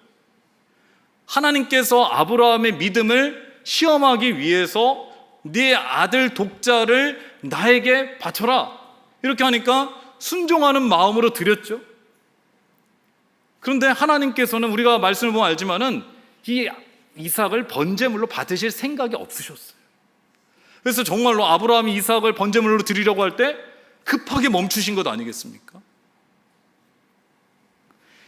하나님께서 아브라함의 믿음을 시험하기 위해서 네 아들 독자를 나에게 바쳐라, 이렇게 하니까 순종하는 마음으로 드렸죠. 그런데 하나님께서는 우리가 말씀을 보면 알지만은 이 이삭을 번제물로 받으실 생각이 없으셨어요. 그래서 정말로 아브라함이 이삭을 번제물로 드리려고 할 때 급하게 멈추신 것 아니겠습니까?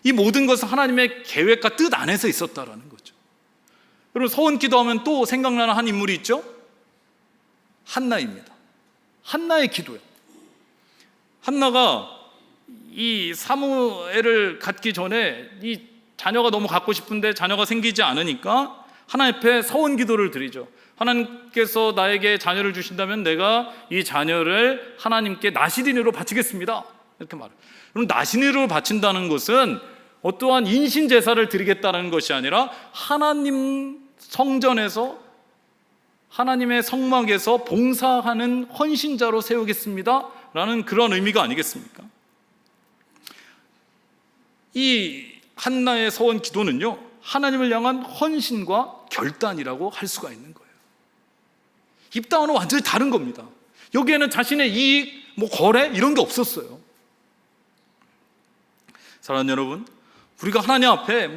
이 모든 것은 하나님의 계획과 뜻 안에서 있었다라는 거죠. 여러분, 서원 기도하면 또 생각나는 한 인물이 있죠? 한나입니다. 한나의 기도요. 한나가 이 사무엘을 갖기 전에 이 자녀가 너무 갖고 싶은데 자녀가 생기지 않으니까 하나님 앞에 서원 기도를 드리죠. 하나님께서 나에게 자녀를 주신다면 내가 이 자녀를 하나님께 나시린으로 바치겠습니다, 이렇게 말해요. 그럼 나시린으로 바친다는 것은 어떠한 인신 제사를 드리겠다는 것이 아니라 하나님 성전에서, 하나님의 성막에서 봉사하는 헌신자로 세우겠습니다 라는 그런 의미가 아니겠습니까? 이 한나의 서원 기도는요, 하나님을 향한 헌신과 결단이라고 할 수가 있는 거예요. 입다와는 완전히 다른 겁니다. 여기에는 자신의 이익, 거래 이런 게 없었어요. 사랑하는 여러분, 우리가 하나님 앞에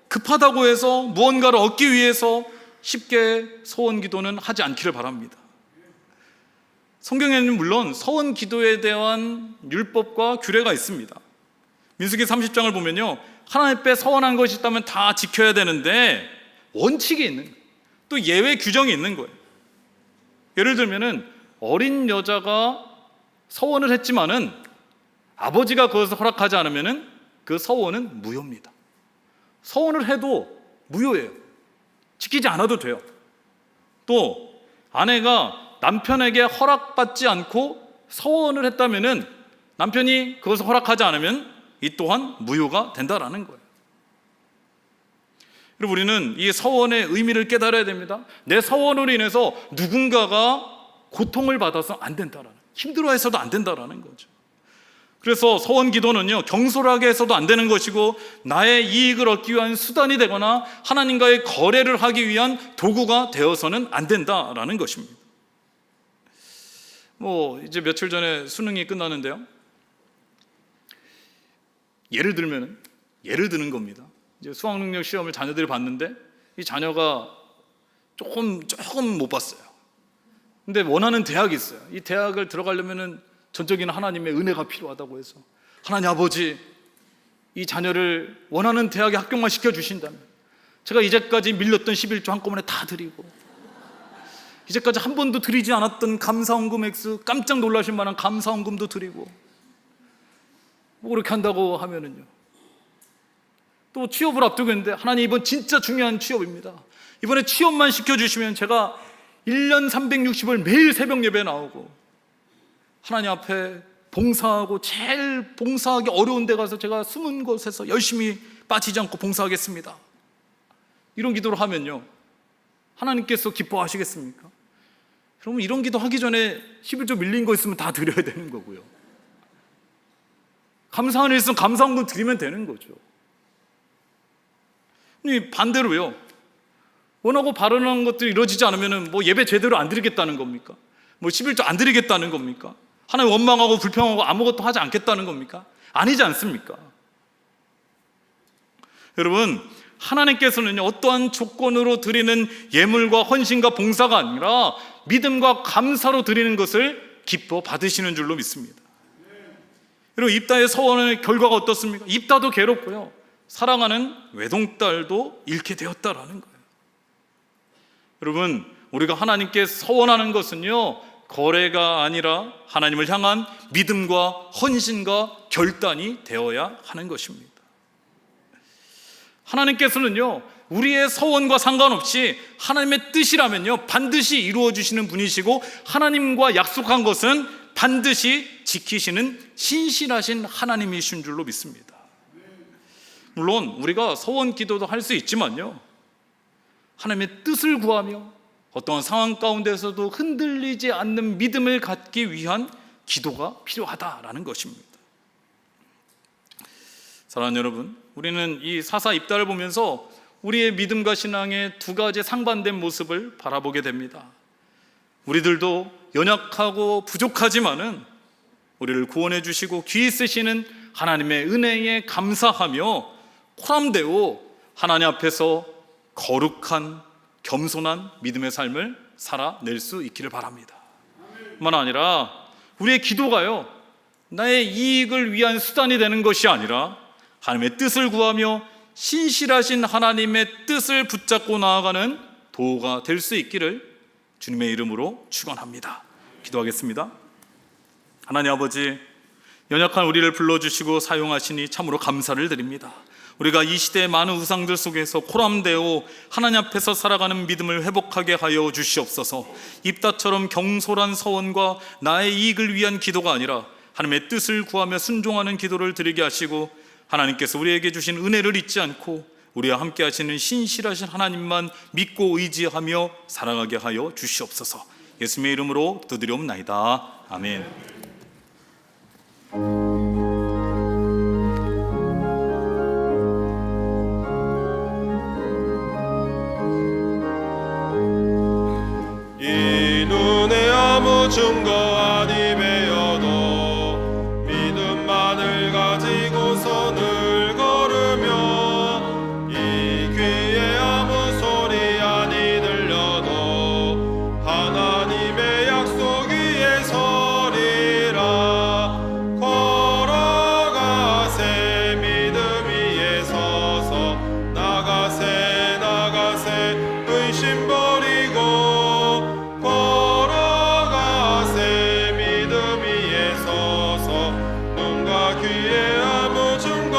급하다고 해서 무언가를 얻기 위해서 쉽게 서원 기도는 하지 않기를 바랍니다. 성경에는 물론 서원 기도에 대한 율법과 규례가 있습니다. 민수기 30장을 보면요, 하나님 앞에 서원한 것이 있다면 다 지켜야 되는데 원칙이 있는 거예요. 또 예외 규정이 있는 거예요. 예를 들면은 어린 여자가 서원을 했지만은 아버지가 그것을 허락하지 않으면은 그 서원은 무효입니다. 서원을 해도 무효예요. 지키지 않아도 돼요. 또 아내가 남편에게 허락받지 않고 서원을 했다면은 남편이 그것을 허락하지 않으면 이 또한 무효가 된다라는 거예요. 그리고 우리는 이 서원의 의미를 깨달아야 됩니다. 내 서원으로 인해서 누군가가 고통을 받아서 안 된다라는, 힘들어해서도 안 된다라는 거죠. 그래서 서원 기도는요, 경솔하게 해서도 안 되는 것이고 나의 이익을 얻기 위한 수단이 되거나 하나님과의 거래를 하기 위한 도구가 되어서는 안 된다라는 것입니다. 이제 며칠 전에 수능이 끝나는데요, 예를 드는 겁니다. 이제 수학 능력 시험을 자녀들이 봤는데 이 자녀가 조금 못 봤어요. 근데 원하는 대학이 있어요. 이 대학을 들어가려면은 전적인 하나님의 은혜가 필요하다고 해서, 하나님 아버지, 이 자녀를 원하는 대학에 합격만 시켜주신다면 제가 이제까지 밀렸던 11조 한꺼번에 다 드리고, 이제까지 한 번도 드리지 않았던 감사헌금 액수, 깜짝 놀라실 만한 감사헌금도 드리고, 그렇게 한다고 하면은요, 또 취업을 앞두고 있는데 하나님, 이번 진짜 중요한 취업입니다. 이번에 취업만 시켜주시면 제가 1년 360을 매일 새벽 예배 나오고 하나님 앞에 봉사하고, 제일 봉사하기 어려운 데 가서 제가 숨은 곳에서 열심히 빠지지 않고 봉사하겠습니다, 이런 기도를 하면요, 하나님께서 기뻐하시겠습니까? 그러면 이런 기도 하기 전에 11조 밀린 거 있으면 다 드려야 되는 거고요, 감사한 일 있으면 감사헌금 드리면 되는 거죠. 반대로요, 원하고 바라는 것들이 이루어지지 않으면 예배 제대로 안 드리겠다는 겁니까? 11조 안 드리겠다는 겁니까? 하나님 원망하고 불평하고 아무것도 하지 않겠다는 겁니까? 아니지 않습니까? 여러분, 하나님께서는요, 어떠한 조건으로 드리는 예물과 헌신과 봉사가 아니라 믿음과 감사로 드리는 것을 기뻐 받으시는 줄로 믿습니다. 여러분, 입다의 서원의 결과가 어떻습니까? 입다도 괴롭고요, 사랑하는 외동딸도 잃게 되었다라는 거예요. 여러분, 우리가 하나님께 서원하는 것은요, 거래가 아니라 하나님을 향한 믿음과 헌신과 결단이 되어야 하는 것입니다. 하나님께서는요, 우리의 서원과 상관없이 하나님의 뜻이라면요, 반드시 이루어 주시는 분이시고, 하나님과 약속한 것은 반드시 지키시는 신실하신 하나님이신 줄로 믿습니다. 물론 우리가 서원 기도도 할 수 있지만요, 하나님의 뜻을 구하며 어떠한 상황 가운데서도 흔들리지 않는 믿음을 갖기 위한 기도가 필요하다라는 것입니다. 사랑하는 여러분, 우리는 이 사사 입다를 보면서 우리의 믿음과 신앙의 두 가지 상반된 모습을 바라보게 됩니다. 우리들도 연약하고 부족하지만은 우리를 구원해 주시고 귀히 쓰시는 하나님의 은혜에 감사하며 코람데오 하나님 앞에서 거룩한 겸손한 믿음의 삶을 살아낼 수 있기를 바랍니다. 뿐만 아니라 우리의 기도가요, 나의 이익을 위한 수단이 되는 것이 아니라 하나님의 뜻을 구하며 신실하신 하나님의 뜻을 붙잡고 나아가는 도가 될 수 있기를 주님의 이름으로 축원합니다. 기도하겠습니다. 하나님 아버지, 연약한 우리를 불러주시고 사용하시니 참으로 감사를 드립니다. 우리가 이 시대의 많은 우상들 속에서 코람데오 하나님 앞에서 살아가는 믿음을 회복하게 하여 주시옵소서. 입다처럼 경솔한 서원과 나의 이익을 위한 기도가 아니라 하나님의 뜻을 구하며 순종하는 기도를 드리게 하시고, 하나님께서 우리에게 주신 은혜를 잊지 않고 우리와 함께 하시는 신실하신 하나님만 믿고 의지하며 살아가게 하여 주시옵소서. 예수님의 이름으로 기도드리옵나이다. 아멘. 이 눈에 아무 증거 아니매여도 믿음만을 가지고서 늘 걸으며, 이 귀에 아무 소리 아니 들려도 하나님의 약속 위에 서리라. 걸어가세 믿음 위에 서서, 나가세 나가세 의심 버리고, 눈과 귀에 아무 증거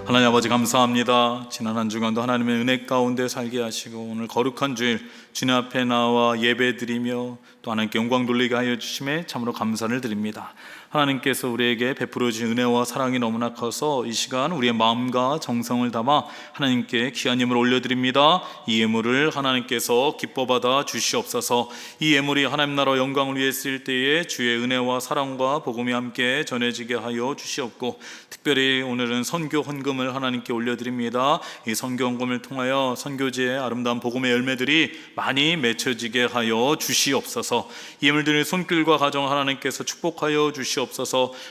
하나님 아버지 감사합니다. 지난 한 주간도 하나님의 은혜 가운데 살게 하시고 오늘 거룩한 주일 주님 앞에 나와 예배드리며 또 하나님께 영광 돌리게 하여 주심에 참으로 감사를 드립니다. 하나님께서 우리에게 베풀어 주신 은혜와 사랑이 너무나 커서 이 시간 우리의 마음과 정성을 담아 하나님께 귀한 예물을 올려드립니다. 이 예물을 하나님께서 기뻐 받아 주시옵소서. 이 예물이 하나님 나라 영광을 위해 쓰일 때에 주의 은혜와 사랑과 복음이 함께 전해지게 하여 주시옵고, 특별히 오늘은 선교 헌금을 하나님께 올려드립니다. 이 선교 헌금을 통하여 선교지의 아름다운 복음의 열매들이 많이 맺혀지게 하여 주시옵소서. 이 예물들의 손길과 가정 하나님께서 축복하여 주시옵소서.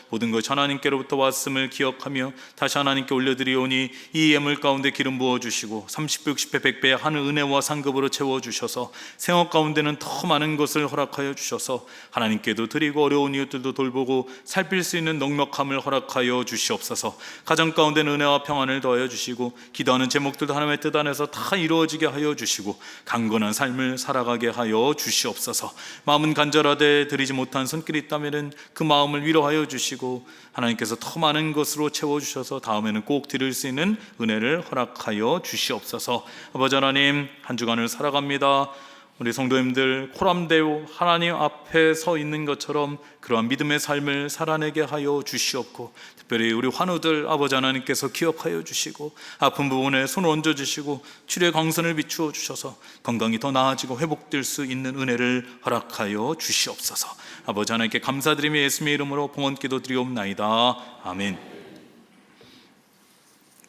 모든 것 하나님께로부터 왔음을 기억하며 다시 하나님께 올려드리오니 이 예물 가운데 기름 부어주시고 30배 60배 100배의 하늘 은혜와 상급으로 채워주셔서 생업 가운데는 더 많은 것을 허락하여 주셔서 하나님께도 드리고 어려운 이웃들도 돌보고 살필 수 있는 넉넉함을 허락하여 주시옵소서. 가정 가운데는 은혜와 평안을 더하여 주시고 기도하는 제목들도 하나님의 뜻 안에서 다 이루어지게 하여 주시고 강건한 삶을 살아가게 하여 주시옵소서. 마음은 간절하되 드리지 못한 손길이 있다면 그 마음을 위로하여 주시고 하나님께서 더 많은 것으로 채워주셔서 다음에는 꼭 드릴 수 있는 은혜를 허락하여 주시옵소서. 아버지 하나님, 한 주간을 살아갑니다. 우리 성도님들 코람대오 하나님 앞에 서 있는 것처럼 그러한 믿음의 삶을 살아내게 하여 주시옵고, 특별히 우리 환우들 아버지 하나님께서 기억하여 주시고 아픈 부분에 손을 얹어주시고 치료의 광선을 비추어 주셔서 건강이 더 나아지고 회복될 수 있는 은혜를 허락하여 주시옵소서. 아버지 하나님께 감사드리며 예수님의 이름으로 봉헌기도 드리옵나이다. 아멘.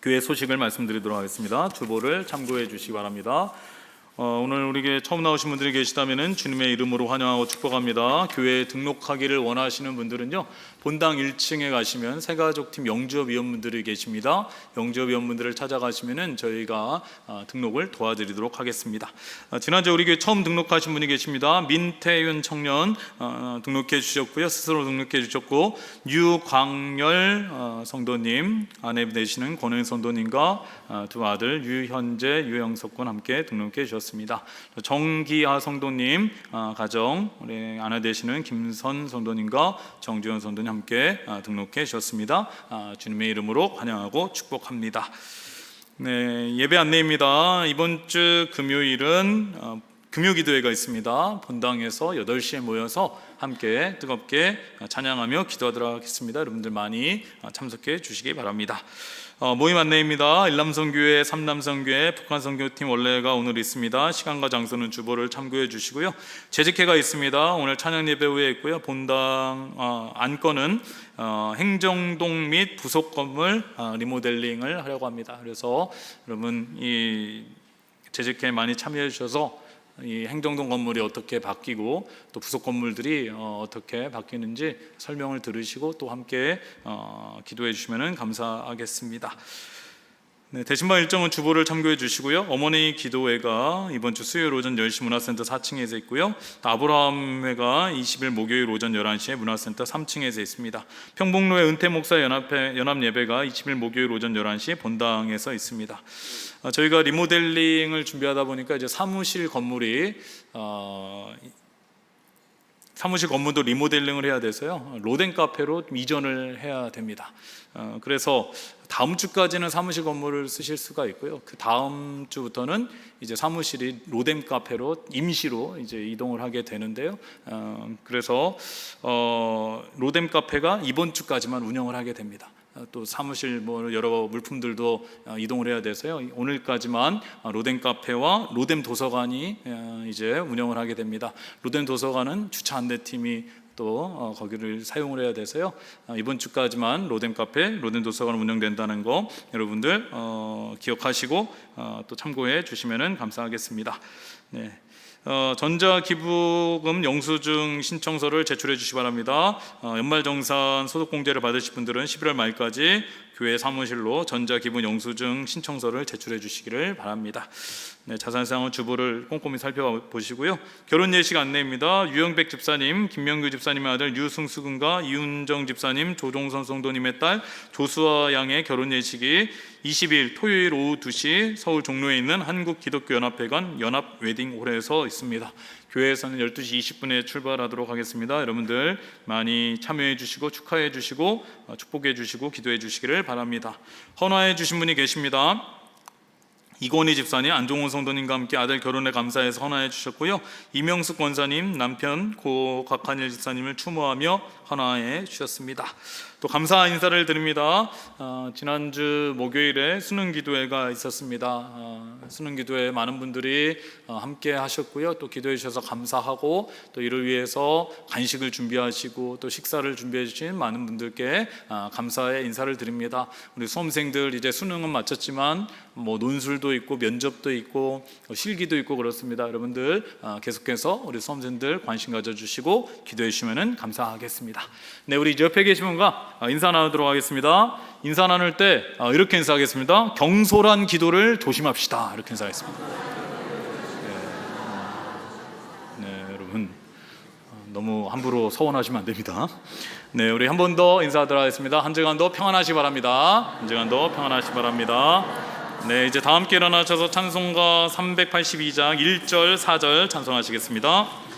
교회 소식을 말씀드리도록 하겠습니다. 주보를 참고해 주시기 바랍니다. 오늘 우리에게 처음 나오신 분들이 계시다면 주님의 이름으로 환영하고 축복합니다. 교회에 등록하기를 원하시는 분들은요, 본당 1층에 가시면 새가족팀 영주업위원분들이 계십니다. 영주업위원분들을 찾아가시면 저희가 등록을 도와드리도록 하겠습니다. 지난주에 우리 교회 처음 등록하신 분이 계십니다. 민태윤 청년 등록해 주셨고요, 스스로 등록해 주셨고, 유광열 성도님, 아내 되시는 권은 성도님과 두 아들 유현재, 유영석 군 함께 등록해 주셨습니다. 정기아 성도님 가정, 우리 아내 되시는 김선 성도님과 정주현 성도님 함께 등록해 주셨습니다. 주님의 이름으로 환영하고 축복합니다. 네, 예배 안내입니다. 이번 주 금요일은 금요기도회가 있습니다. 본당에서 8시에 모여서 함께 뜨겁게 찬양하며 기도하도록 하겠습니다. 여러분들 많이 참석해 주시기 바랍니다. 모임 안내입니다. 일남선교회, 삼남선교회, 북한선교팀 원래가 오늘 있습니다. 시간과 장소는 주보를 참고해 주시고요. 재직회가 있습니다. 오늘 찬양 예배 후에 있고요. 본당 안건은 행정동 및 부속 건물 리모델링을 하려고 합니다. 그래서 여러분 이 재직회 많이 참여해 주셔서 이 행정동 건물이 어떻게 바뀌고 또 부속 건물들이 어떻게 바뀌는지 설명을 들으시고 또 함께 기도해 주시면 감사하겠습니다. 네, 대신방 일정은 주보를 참고해 주시고요. 어머니 기도회가 이번 주 수요일 오전 10시 문화센터 4층에서 있고요. 아브라함회가 20일 목요일 오전 11시에 문화센터 3층에서 있습니다. 평북로의 은퇴목사 연합 예배가 20일 목요일 오전 11시 본당에서 있습니다. 저희가 리모델링을 준비하다 보니까 이제 사무실 건물도 리모델링을 해야 돼서요, 로덴 카페로 이전을 해야 됩니다. 그래서 다음 주까지는 사무실 건물을 쓰실 수가 있고요. 그 다음 주부터는 이제 사무실이 로덴 카페로 임시로 이제 이동을 하게 되는데요. 그래서 로덴 카페가 이번 주까지만 운영을 하게 됩니다. 또 사무실 여러 물품들도 이동을 해야 돼서요, 오늘까지만 로덴 카페와 로덴 도서관이 이제 운영을 하게 됩니다. 로덴 도서관은 주차 안내팀이 또 거기를 사용을 해야 돼서요, 이번 주까지만 로덴 카페, 로덴 도서관 운영된다는 거 여러분들 기억하시고 또 참고해 주시면 감사하겠습니다. 네. 전자기부금 영수증 신청서를 제출해 주시기 바랍니다. 연말정산 소득공제를 받으실 분들은 11월 말까지 교회 사무실로 전자기부 영수증 신청서를 제출해 주시기를 바랍니다. 네, 자세한 주보를 꼼꼼히 살펴보시고요. 결혼 예식 안내입니다. 유영백 집사님, 김명규 집사님의 아들 유승수 군과 이윤정 집사님, 조종선 성도님의 딸 조수아 양의 결혼 예식이 20일 토요일 오후 2시 서울 종로에 있는 한국기독교연합회관 연합 웨딩홀에서 있습니다. 교회에서는 12시 20분에 출발하도록 하겠습니다. 여러분들 많이 참여해 주시고 축하해 주시고 축복해 주시고 기도해 주시기를 바랍니다. 헌화해 주신 분이 계십니다. 이건희 집사님, 안종훈 성도님과 함께 아들 결혼에 감사해서 헌화해 주셨고요. 이명숙 권사님, 남편 고 곽한일 집사님을 추모하며 헌화해 주셨습니다. 또 감사 인사를 드립니다. 지난주 목요일에 수능기도회가 있었습니다. 수능기도회 많은 분들이 함께 하셨고요. 또 기도해 주셔서 감사하고 또 이를 위해서 간식을 준비하시고 또 식사를 준비해 주신 많은 분들께 감사의 인사를 드립니다. 우리 수험생들 이제 수능은 마쳤지만 논술도 있고 면접도 있고 실기도 있고 그렇습니다. 여러분들 계속해서 우리 수험생들 관심 가져주시고 기도해 주시면 감사하겠습니다. 네, 우리 이제 옆에 계신 분과 인사 나누도록 하겠습니다. 인사 나눌 때 이렇게 인사하겠습니다. 경솔한 기도를 조심합시다. 이렇게 인사하겠습니다. 네, 여러분 너무 함부로 서원하시면 안 됩니다. 네, 우리 한 번 더 인사하도록 하겠습니다. 한 주간도 평안하시기 바랍니다. 한 주간도 평안하시기 바랍니다. 네, 이제 다 함께 일어나셔서 찬송가 382장 1절 4절 찬송하시겠습니다.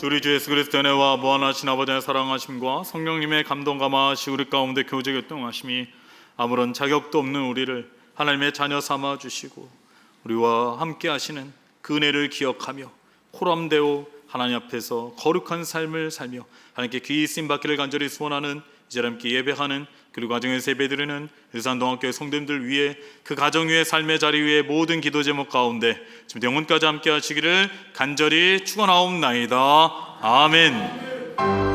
우리 주 예수 그리스도의 은혜와 무한하신 아버지의 사랑하심과 성령님의 감동 감화하시 우리 가운데 교제 교통하심이 아무런 자격도 없는 우리를 하나님의 자녀 삼아 주시고 우리와 함께 하시는 그 은혜를 기억하며 호람되어 하나님 앞에서 거룩한 삶을 살며 하나님께 귀히 쓰임 받기를 간절히 소원하는 이제 함께 예배하는 그리고 가정에서 예배드리는 의산동학교의 성도님들 위해 그 가정 위에 삶의 자리 위에 모든 기도 제목 가운데 지금 영혼까지 함께 하시기를 간절히 축원하옵나이다. 아멘.